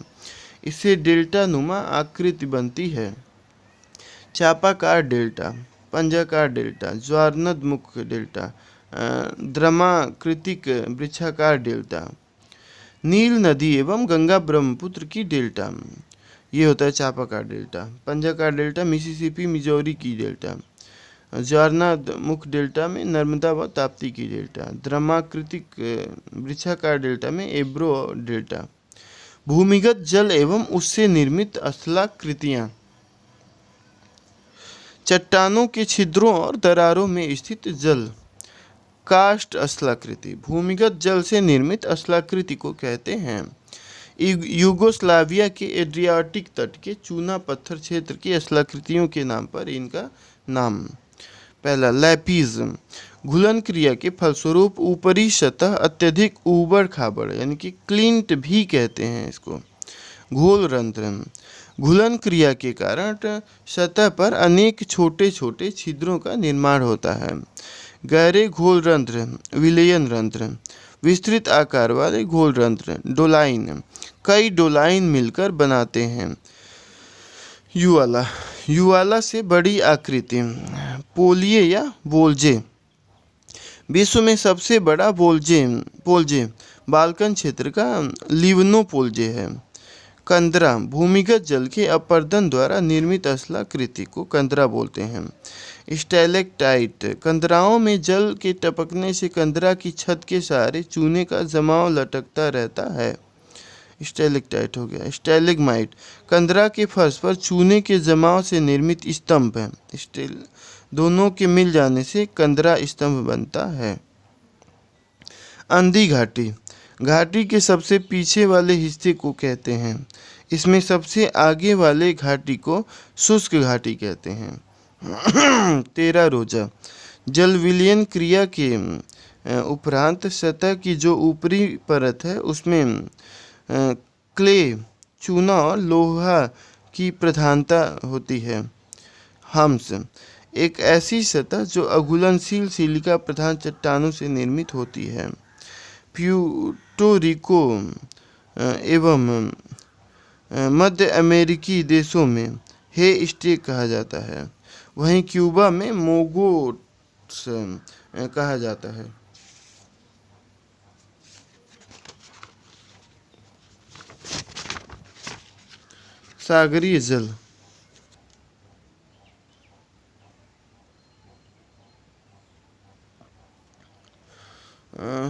इससे डेल्टा नुमा आकृति बनती है। चापाकार डेल्टा, पंजाकार डेल्टा, ज्वारनदमुख डेल्टा, द्रमाकृतिक वृक्षाकार डेल्टा। नील नदी एवं गंगा ब्रह्मपुत्र की डेल्टा, ये होता है चापाकार डेल्टा। पंजाकार डेल्टा मिसिसिपी मिजौरी की डेल्टा। ज्वारनदमुख डेल्टा में नर्मदा व ताप्ती की डेल्टा। द्रमाकृतिक वृक्षाकार डेल्टा में एब्रो डेल्टा। भूमिगत जल एवं उससे निर्मित स्थलाकृतियां, चट्टानों के छिद्रों और दरारों में स्थित जल काष्ठ स्थलाकृति। भूमिगत जल से निर्मित स्थलाकृति को कहते हैं। यूगोस्लाविया के एड्रियाटिक तट के चूना पत्थर क्षेत्र की स्थलाकृतियों के नाम पर इनका नाम। पहला, लैपीज। घुलन क्रिया के फलस्वरूप ऊपरी सतह अत्यधिक ऊबड़ खाबड़ यानी कि क्लिंट भी कहते हैं इसको। घोल रंध्र। घुलन क्रिया के कारण सतह पर अनेक छोटे छोटे छिद्रों का निर्माण होता है। गहरे घोल रंध्र, विलयन रंध्र। विस्तृत आकार वाले घोल रंध्र, डोलाइन। कई डोलाइन मिलकर बनाते हैं। युवाला से बड़ी आकृति, पोलिये या बोलजे। विश्व में सबसे बड़ा पोलजे बाल्कन क्षेत्र का लिवनो पोलजे है। कंदरा, भूमिगत जल के अपरदन द्वारा निर्मित स्थलाकृति को कंदरा बोलते हैं। स्टैलेक्टाइट, कंदराओं में जल के टपकने से कंदरा की छत के सहारे चूने का जमाव लटकता रहता है, स्टैलेक्टाइट हो गया। स्टैलेग्माइट, कंदरा के फर्श पर चूने के जमाव से निर्मित स्तंभ है, दोनों के मिल जाने से कंदरा स्तंभ बनता है। अंधी घाटी, घाटी के सबसे पीछे वाले हिस्से को कहते हैं। इसमें सबसे आगे वाले घाटी को शुष्क घाटी कहते हैं। 13 रोजा, जल विलयन क्रिया के उपरांत सतह की जो ऊपरी परत है उसमें क्ले, चूना और लोहा की प्रधानता होती है। हम्स, एक ऐसी सतह जो अघुलनशील सिलिका प्रधान चट्टानों से निर्मित होती है। प्यूर्टो रिको एवं मध्य अमेरिकी देशों में हे स्टेक कहा जाता है। वहीं क्यूबा में मोगोट्स कहा जाता है। सागरीय जल।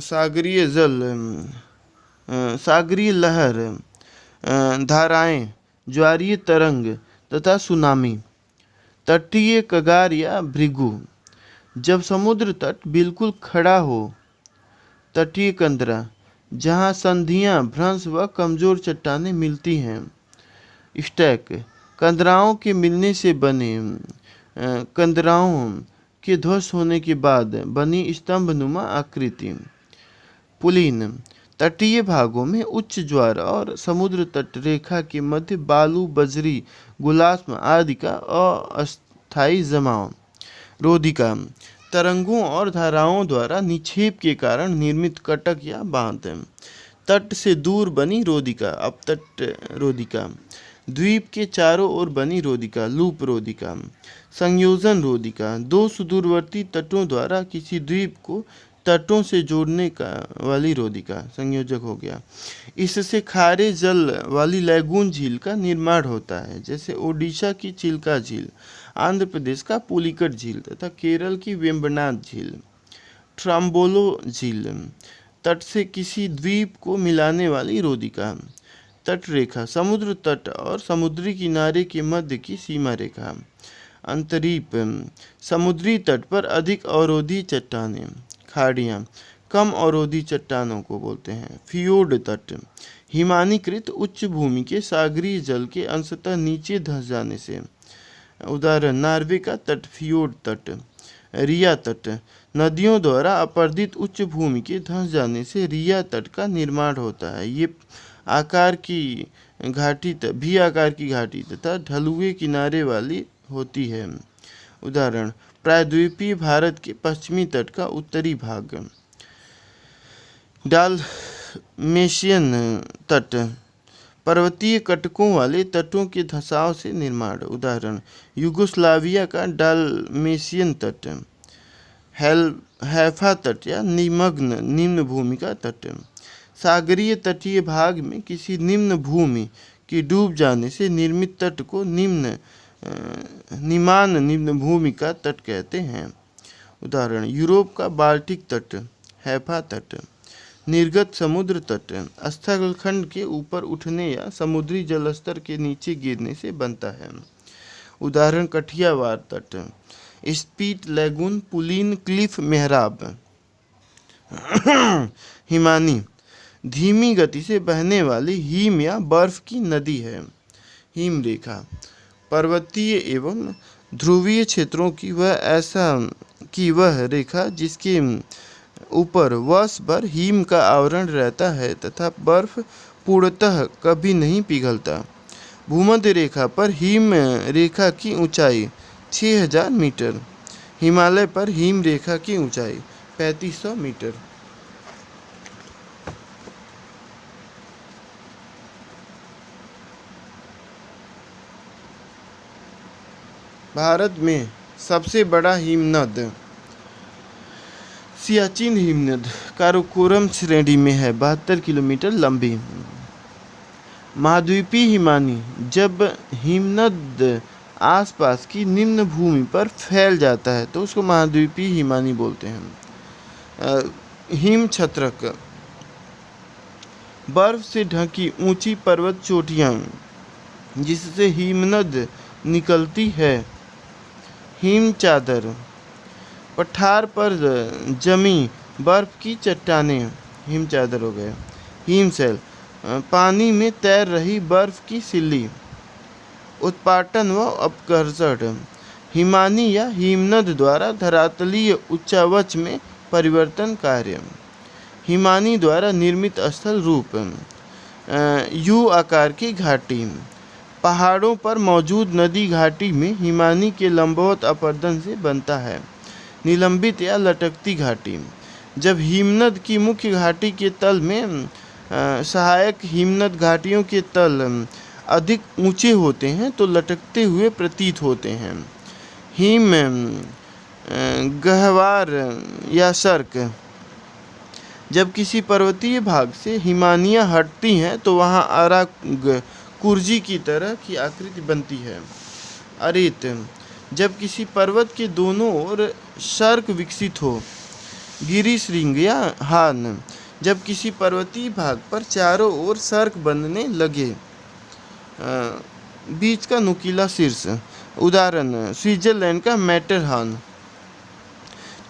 सागरीय जल, सागरीय लहर, धाराएं, ज्वारीय तरंग तथा सुनामी। तटीय कगार या भृगु। जब समुद्र तट बिल्कुल खड़ा हो। तटीय कंदरा, जहाँ संधियाँ, भ्रंश व कमजोर चट्टानें मिलती हैं। स्टैक, कंदराओं के मिलने से बने, कंदराओं के ध्वस्त होने के बाद बनी स्तंभनुमा आकृति। पुलीन, तटीय भागों में उच्च ज्वार और समुद्र तट रेखा के मध्य बालू, बजरी, गुलास्म आदि का अस्थायी जमाव। रोधिका, तरंगों और धाराओं द्वारा निक्षेप के कारण निर्मित कटक या बांध। तट से दूर बनी रोधिका, अपतट रोधिका। द्वीप के चारों ओर बनी रोधिका, लूप रोधिका। संयोजन रोधिका, दो सुदूरवर्ती तटों द्वारा किसी द्वीप को तटों से जोड़ने का वाली रोधिका, संयोजक हो गया। इससे खारे जल वाली लैगून झील का निर्माण होता है, जैसे ओडिशा की चिल्का झील, आंध्र प्रदेश का पुलिकट झील तथा केरल की वेम्बनाड झील। ट्राम्बोलो झील, तट से किसी द्वीप को मिलाने वाली रोधिका। तट रेखा, समुद्र तट और समुद्री किनारे के मध्य की सीमा रेखा। अंतरीप, समुद्री तट पर अधिक अवरोधी चट्टानें। खाड़ियाँ, कम अवरोधी चट्टानों को बोलते हैं। फियोर्ड तट, हिमानीकृत उच्च भूमि के सागरीय जल के अंशतः नीचे धंस जाने से। उदाहरण, नॉर्वे का तट फियोर्ड तट। रिया तट, नदियों द्वारा अपर्दित उच्च भूमि के धंस जाने से रिया तट का निर्माण होता है। ये आकार की घाटी भी आकार की घाटी तथा ढलुए किनारे वाली होती है। उदाहरण, प्रायद्वीपीय भारत के पश्चिमी तट का उत्तरी भाग। डाल्मेशियन तट, पर्वतीय कटकों वाले तटों के धंसाव से निर्माण। उदाहरण, यूगोस्लाविया का डाल्मेशियन तट। हैफा तट या निमग्न निम्न भूमि का तट। सागरीय तटीय भाग में किसी निम्न भूमि के डूब जाने से निर्मित तट को निमान निम्न भूमि का तट कहते हैं। उदाहरण, यूरोप का बाल्टिक तट, हैफा तट। निर्गत समुद्र तट, स्थलखंड के ऊपर उठने या समुद्री जलस्तर के नीचे गिरने से बनता है। उदाहरण, कठियावाड़ तट, स्पीट लैगून, पुलीन क्लिफ, मेहराब। हिमानी, धीमी गति से बहने वाली हिम या बर्फ की नदी है। हिम रेखा, पर्वतीय एवं ध्रुवीय क्षेत्रों की वह रेखा जिसके ऊपर वर्ष भर हिम का आवरण रहता है तथा बर्फ पूर्णतः कभी नहीं पिघलता। भूमध्य रेखा पर हिम रेखा की ऊंचाई 6000 मीटर। हिमालय पर हिम रेखा की ऊंचाई 3500 मीटर। भारत में सबसे बड़ा हिमनद सियाचिन हिमनद काराकोरम श्रेणी में है, 72 किलोमीटर लंबी। महाद्वीपीय हिमानी, जब हिमनद आसपास की निम्न भूमि पर फैल जाता है तो उसको महाद्वीपीय हिमानी बोलते हैं। हिम छत्रक, बर्फ से ढकी ऊंची पर्वत चोटियाँ जिससे हिमनद निकलती है। हिम चादर, पठार पर जमी बर्फ की चट्टानें, हिम चादर हो गए। हिमशैल, पानी में तैर रही बर्फ की सिल्ली। उत्पाटन व अपघर्षण, हिमानी या हिमनद द्वारा धरातलीय उच्चावच में परिवर्तन कार्य। हिमानी द्वारा निर्मित स्थल रूप, यू आकार की घाटी। पहाड़ों पर मौजूद नदी घाटी में हिमानी के लंबवत अपर्दन से बनता है। निलंबित या लटकती घाटी, जब हिमनद की मुख्य घाटी के तल में सहायक हिमनद घाटियों के तल अधिक ऊंचे होते हैं तो लटकते हुए प्रतीत होते हैं। हिम गहवार या सर्क, जब किसी पर्वतीय भाग से हिमानियाँ हटती हैं तो वहाँ कुर्जी की तरह की आकृति बनती है। अरेत, जब किसी पर्वत के दोनों ओर सर्क विकसित हो। गिरिशृंग या हान, जब किसी पर्वतीय भाग पर चारों ओर सर्क बनने लगे। बीच का नुकीला शीर्ष, उदाहरण स्विट्जरलैंड का मैटरहॉर्न।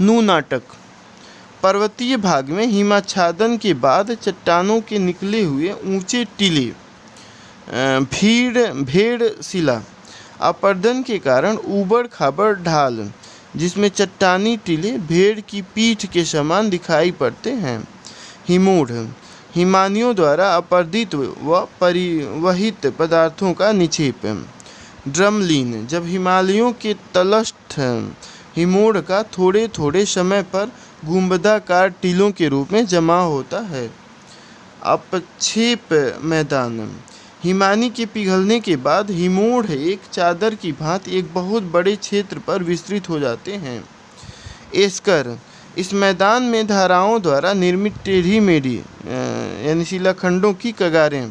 नू नाटक, पर्वतीय भाग में हिमाच्छादन के बाद चट्टानों के निकले हुए ऊंचे टीले। भेड़ शिला, अपर्दन के कारण ऊबड़ खाबड़ ढाल जिसमें चट्टानी टीले भेड़ की पीठ के समान दिखाई पड़ते हैं। हिमोढ़, हिमानियों द्वारा अपर्दित व परिवहित पदार्थों का निक्षेप। ड्रमलीन, जब हिमालयों के तलस्थ हिमोढ़ का थोड़े थोड़े समय पर गुंबदाकार टीलों के रूप में जमा होता है। अपक्षेप मैदान, हिमानी के पिघलने के बाद हिमोढ़ एक चादर की भांति एक बहुत बड़े क्षेत्र पर विस्तृत हो जाते हैं। एस्कर, इस मैदान में धाराओं द्वारा निर्मित टेढ़ी मेढ़ी यानी शिलाखंडों की कगारें।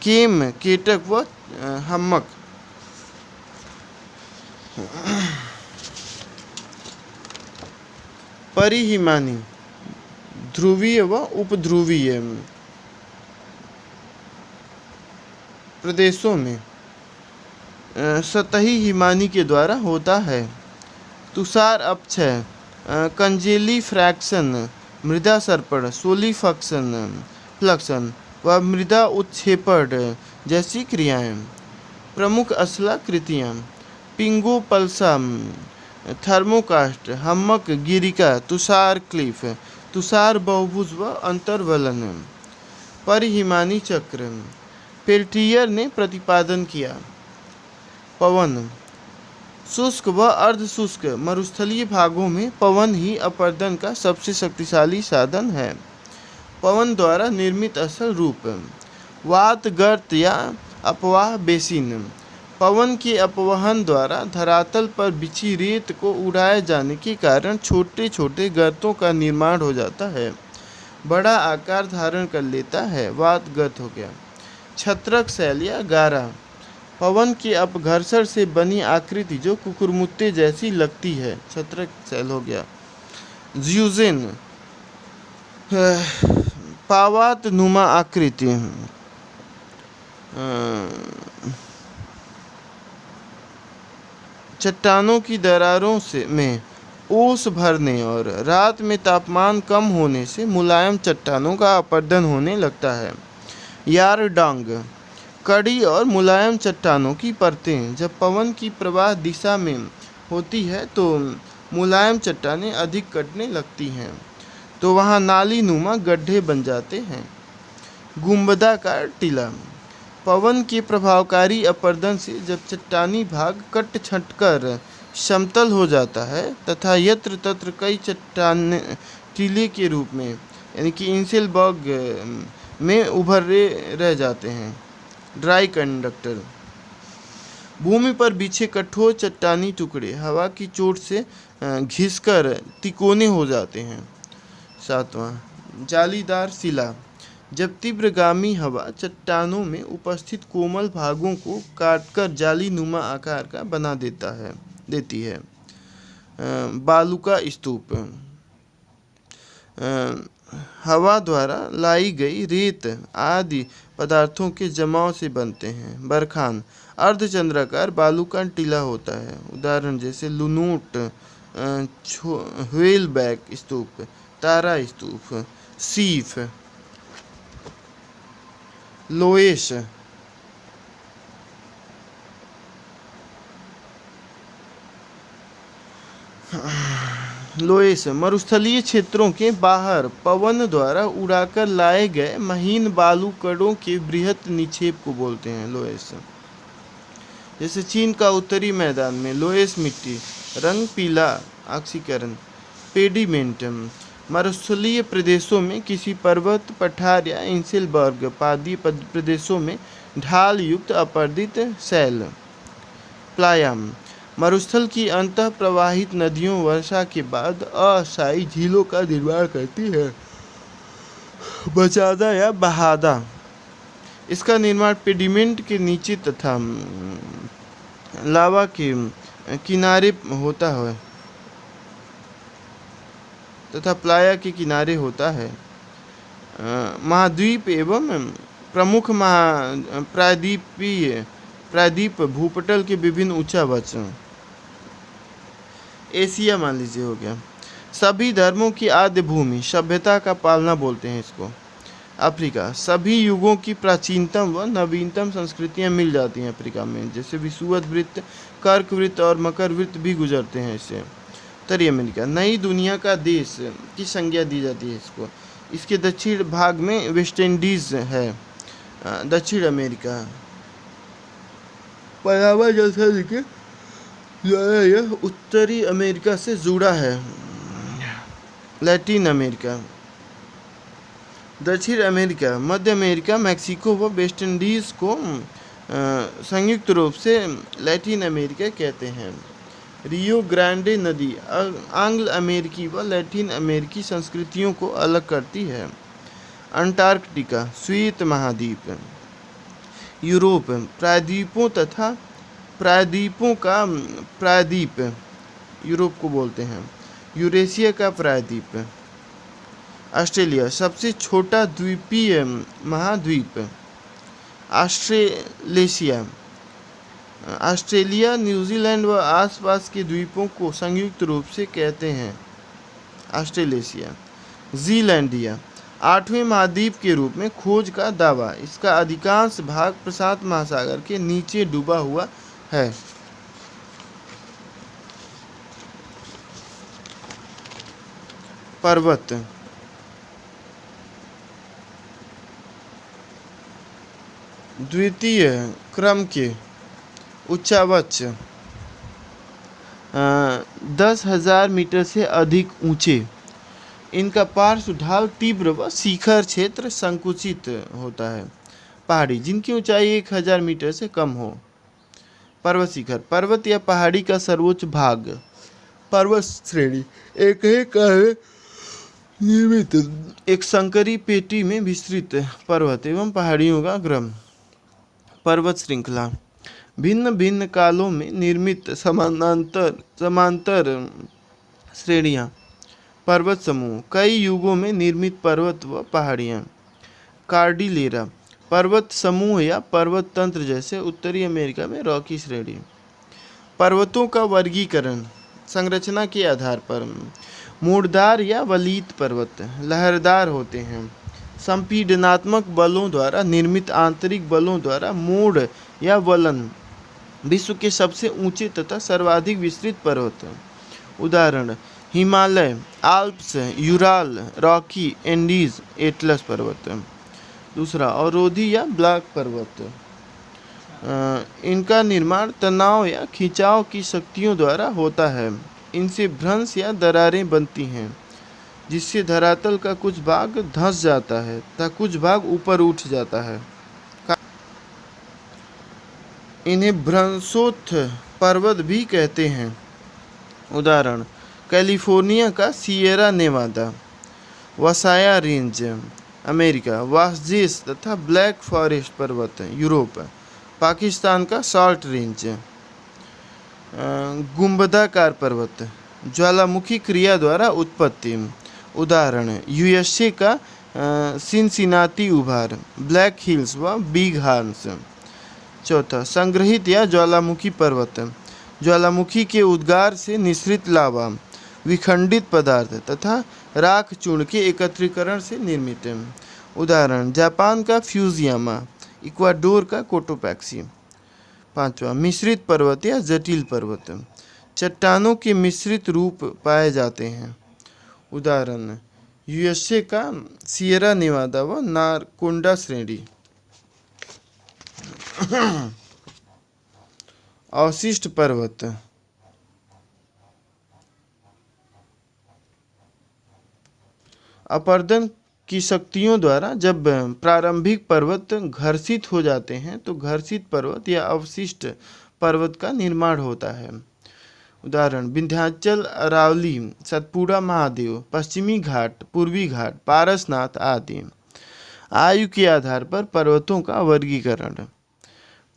केम, केटक व हम्मक। परिहिमानी, ध्रुवीय व उपध्रुवीय प्रदेशों में सतही हिमानी के द्वारा होता है। तुषार अपक्षय, कंजेली फ्रैक्शन, मृदा सर्पण, फ्लक्शन व मृदा उत्क्षेपण जैसी क्रियाएं। प्रमुख अश्लाकृतियाँ, पिंगोपल्सा, थर्मोकास्ट, हम्मक गिरिका, तुषार क्लिफ, तुषार बहुभुज व अंतर्वलन। परिहिमानी चक्र, पेल्टियर ने प्रतिपादन किया। पवन, शुष्क व अर्धशुष्क मरुस्थलीय भागों में पवन ही अपर्दन का सबसे शक्तिशाली साधन है। पवन द्वारा निर्मित असल रूप। वात गर्त या अपवाह बेसिन, पवन के अपवहन द्वारा धरातल पर बिछी रेत को उड़ाए जाने के कारण छोटे छोटे गर्तों का निर्माण हो जाता है, बड़ा आकार धारण कर लेता है, वात गर्त हो गया। छत्रक शैल या गारा, पवन के अपघर्षण से बनी आकृति जो कुकुरमुत्ते जैसी लगती है, छत्रक शैल हो गया। ज्यूजेन, पावात नुमा आकृति, चट्टानों की दरारों में ओस भरने और रात में तापमान कम होने से मुलायम चट्टानों का अपर्दन होने लगता है। यारडांग, कड़ी और मुलायम चट्टानों की परतें जब पवन की प्रवाह दिशा में होती है तो मुलायम चट्टानें अधिक कटने लगती हैं, तो वहाँ नाली नुमा गड्ढे बन जाते हैं। गुंबदाकार टीला, पवन के प्रभावकारी अपर्दन से जब चट्टानी भाग कट छटकर समतल हो जाता है तथा यत्र तत्र कई चट्टान टीले के रूप में यानी कि इंसेलबर्ग में उभरे रह जाते हैं। ड्राई कंडक्टर, भूमि पर बिछे कठोर चट्टानी टुकड़े हवा की चोट से घिसकर तिकोने हो जाते हैं। 7वां, जालीदार शिला, जब तीव्रगामी हवा चट्टानों में उपस्थित कोमल भागों को काटकर जालीनुमा आकार का बना देती है। बालुका स्तूप, हवा द्वारा लाई गई रेत आदि पदार्थों के जमाव से बनते हैं। बरखान, अर्धचंद्राकार बालू का टीला होता है, उदाहरण जैसे लुनोट, व्हेलबैक स्तूप, तारा स्तूप। सीफ, लोएश, मरुस्थलीय क्षेत्रों के बाहर पवन द्वारा उड़ाकर लाए गए महीन बालू कणों के बृहत निक्षेप को बोलते हैं लोएस। जैसे चीन का उत्तरी मैदान में लोएस मिट्टी, रंग पीला, ऑक्सीकरण। पेडिमेंट, मरुस्थलीय प्रदेशों में किसी पर्वत पठार या इंसेलबर्ग पादी प्रदेशों में ढाल युक्त अपर्दित शैल। प्लायाम मरुस्थल की अंतः प्रवाहित नदियों वर्षा के बाद अस्थायी झीलों का निर्माण करती है। बचादा या बहादा इसका निर्माण पेडिमेंट के नीचे तथा लावा के किनारे होता है तथा प्लाया के किनारे होता है। महाद्वीप एवं प्रमुख प्रायद्वीप भूपटल के विभिन्न उच्चावच। एशिया मान लीजिए हो गया। सभी धर्मों की आद्य भूमि, सभ्यता का पालना बोलते हैं इसको। अफ्रीका सभी युगों की प्राचीनतम व नवीनतम संस्कृतियां मिल जाती हैं अफ्रीका में, जैसे विषुवत वृत्त, कर्क वृत्त और मकर वृत्त भी गुजरते हैं इससे। उत्तरी अमेरिका नई दुनिया का देश की संज्ञा दी जाती है इसको। इसके दक्षिण भाग में वेस्ट इंडीज है। दक्षिण अमेरिका पनामा जलसंधि के द्वारा यह उत्तरी अमेरिका से जुड़ा है। लैटिन अमेरिका दक्षिण अमेरिका मध्य अमेरिका, मैक्सिको व वेस्ट इंडीज को संयुक्त रूप से लैटिन अमेरिका कहते हैं। रियो ग्रांडे नदी एंग्लो अमेरिकी व लैटिन अमेरिकी संस्कृतियों को अलग करती है। अंटार्कटिका श्वेत महाद्वीप। यूरोप प्रायद्वीपों तथा प्रायद्वीपों का प्रायद्वीप यूरोप को बोलते हैं। यूरेशिया का प्रायद्वीप। ऑस्ट्रेलिया सबसे छोटा द्वीपीय महाद्वीप। ऑस्ट्रेलेशिया ऑस्ट्रेलिया, न्यूजीलैंड व आसपास के द्वीपों को संयुक्त रूप से कहते हैं ऑस्ट्रेलेशिया। जीलैंडिया 8वें महाद्वीप के रूप में खोज का दावा। इसका अधिकांश भाग प्रशांत महासागर के नीचे डूबा हुआ है। पर्वत द्वितीय क्रम के उच्चावच 10,000 मीटर से अधिक ऊंचे। इनका पार्श्व ढाल तीव्र व शिखर क्षेत्र संकुचित होता है। पहाड़ी जिनकी ऊंचाई 1,000 मीटर से कम हो। पर्वत शिखर पर्वत या पहाड़ी का सर्वोच्च भाग। पर्वत श्रेणी एक निर्मित एक संकरी पेटी में विस्तृत पर्वत एवं पहाड़ियों का क्रम। पर्वत श्रृंखला भिन्न भिन्न कालों में निर्मित समांतर श्रेणियाँ। पर्वत समूह कई युगों में निर्मित पर्वत व पहाड़ियाँ। कार्डिलेरा पर्वत समूह या पर्वत तंत्र, जैसे उत्तरी अमेरिका में रॉकी श्रेणी। पर्वतों का वर्गीकरण संरचना के आधार पर। मूढ़दार या वलित पर्वत लहरदार होते हैं। संपीडनात्मक बलों द्वारा निर्मित आंतरिक बलों द्वारा मूढ़ या वलन विश्व के सबसे ऊंचे तथा सर्वाधिक विस्तृत पर्वत। उदाहरण Himalaya, Alps, Ural, Rocky, Andes, Atlas पर्वत। दूसरा अवरोधी या ब्लॉक पर्वत। इनका निर्माण तनाव या खिंचाव की शक्तियों द्वारा होता है। इनसे भ्रंश या दरारें बनती हैं, जिससे धरातल का कुछ भाग धंस जाता है तथा कुछ भाग ऊपर उठ जाता है। इन्हें भ्रंशोत्थ पर्वत भी कहते हैं। उदाहरण कैलिफोर्निया का सिएरा नेवादा, वसाया रेंज अमेरिका, वासजेस तथा ब्लैक फॉरेस्ट पर्वत यूरोप, पाकिस्तान का सॉल्ट रेंज। गुंबदाकार पर्वत ज्वालामुखी क्रिया द्वारा उत्पत्ति। उदाहरण यूएसए का सिनसिनाटी उभार, ब्लैक हिल्स व बिग हॉर्न्स। चौथा संग्रहित या ज्वालामुखी पर्वत ज्वालामुखी के उद्गार से निःसृत लावा, विखंडित पदार्थ तथा राख चूर्ण के एकत्रीकरण से निर्मित है। उदाहरण जापान का फ्यूजियामा, इक्वाडोर का कोटोपैक्सी। पांचवा मिश्रित पर्वत या जटिल पर्वत चट्टानों के मिश्रित रूप पाए जाते हैं। उदाहरण यूएसए का सिएरा नेवादा व नारकोंडा श्रेणी। अवशिष्ट पर्वत अपरदन की शक्तियों द्वारा जब प्रारंभिक पर्वत घर्षित हो जाते हैं तो घर्षित पर्वत या अवशिष्ट पर्वत का निर्माण होता है। उदाहरण विंध्याचल, अरावली, सतपुड़ा महादेव, पश्चिमी घाट, पूर्वी घाट, पारसनाथ आदि। आयु के आधार पर पर्वतों का वर्गीकरण।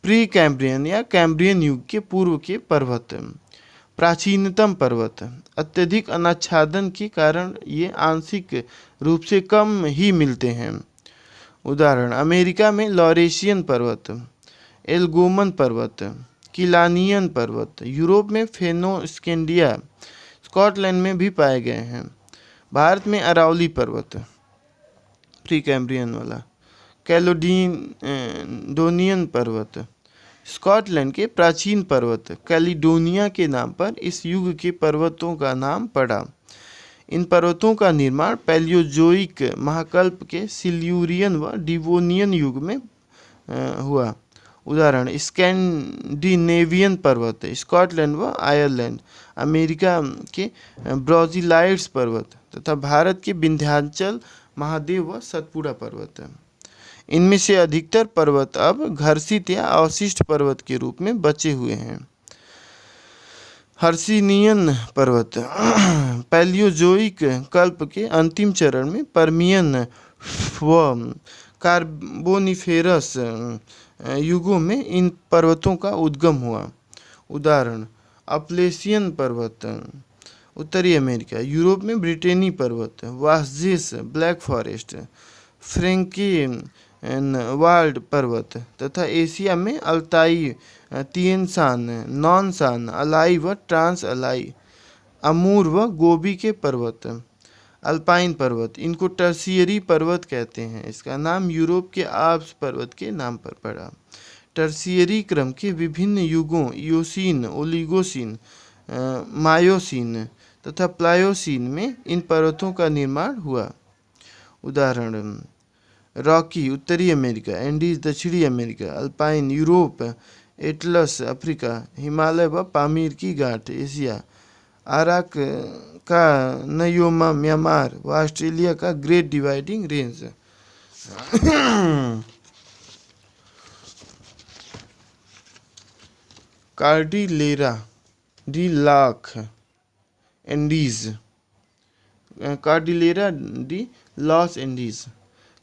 प्री कैम्ब्रियन या कैम्ब्रियन युग के पूर्व के पर्वत। प्राचीनतम पर्वत। अत्यधिक अनाच्छादन के कारण ये आंशिक रूप से कम ही मिलते हैं। उदाहरण अमेरिका में लॉरेशियन पर्वत, एल्गोमन पर्वत, किलानियन पर्वत। यूरोप में फेनोस्केंडिया, स्कॉटलैंड में भी पाए गए हैं। भारत में अरावली पर्वत, प्री कैम्ब्रियन वाला, कैलोडोनियन पर्वत। स्कॉटलैंड के प्राचीन पर्वत कैलिडोनिया के नाम पर इस युग के पर्वतों का नाम पड़ा। इन पर्वतों का निर्माण पैलियोजोइक महाकल्प के सिल्यूरियन व डिवोनियन युग में हुआ। उदाहरण स्कैंडिनेवियन पर्वत, स्कॉटलैंड व आयरलैंड। अमेरिका के ब्राज़िलाइड्स पर्वत तथा भारत के विंध्याचल, महादेव व सतपुड़ा पर्वत। इनमें से अधिकतर पर्वत अब घर्षित या अवशिष्ट पर्वत के रूप में बचे हुए हैं। हर्सिनियन पर्वत पैलियोजोइक कल्प के अंतिम चरण में पर्मियन व कार्बोनिफेरस युगों में इन पर्वतों का उद्गम हुआ। उदाहरण अपलेशियन पर्वत, उत्तरी अमेरिका। यूरोप में ब्रिटेनी पर्वत, वास्जेस, ब्लैक फॉरेस्ट, फ्रैंकी वाल्ड पर्वत तथा एशिया में अल्ताई, तिएनशान, नॉनशान, अलाई व ट्रांस अलाई, अमूर व गोबी के पर्वत। अल्पाइन पर्वत, इनको टर्शियरी पर्वत कहते हैं। इसका नाम यूरोप के आल्प्स पर्वत के नाम पर पड़ा। टर्शियरी क्रम के विभिन्न युगों इयोसीन, ओलिगोसीन, मायोसीन तथा प्लायोसीन में इन पर्वतों का निर्माण हुआ। उदाहरण रॉकी, उत्तरी अमेरिका, एंडीज, दक्षिणी America, alpine, Europe, Atlas, Africa, Himalaya व पामीर की घाट, एशिया, आराक का नयोमा, म्यांमार व ऑस्ट्रेलिया का great dividing range. Cordillera D lakh Andes, Cordillera de los Andes.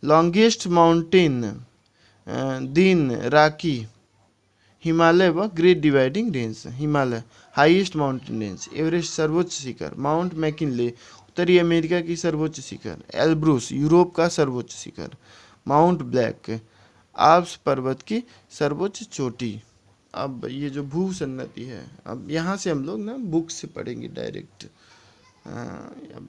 Longest mountain दिन राकी, हिमालय व great dividing range. Himalaya highest mountain range. Everest सर्वोच्च शिखर, माउंट मैकिनले उत्तरी अमेरिका की सर्वोच्च शिखर। एल्ब्रूस यूरोप का सर्वोच्च शिखर। माउंट ब्लैक आल्प्स पर्वत की सर्वोच्च चोटी। अब ये जो भू सन्नति है, अब यहाँ से हम लोग ना बुक से पढ़ेंगे डायरेक्ट। अब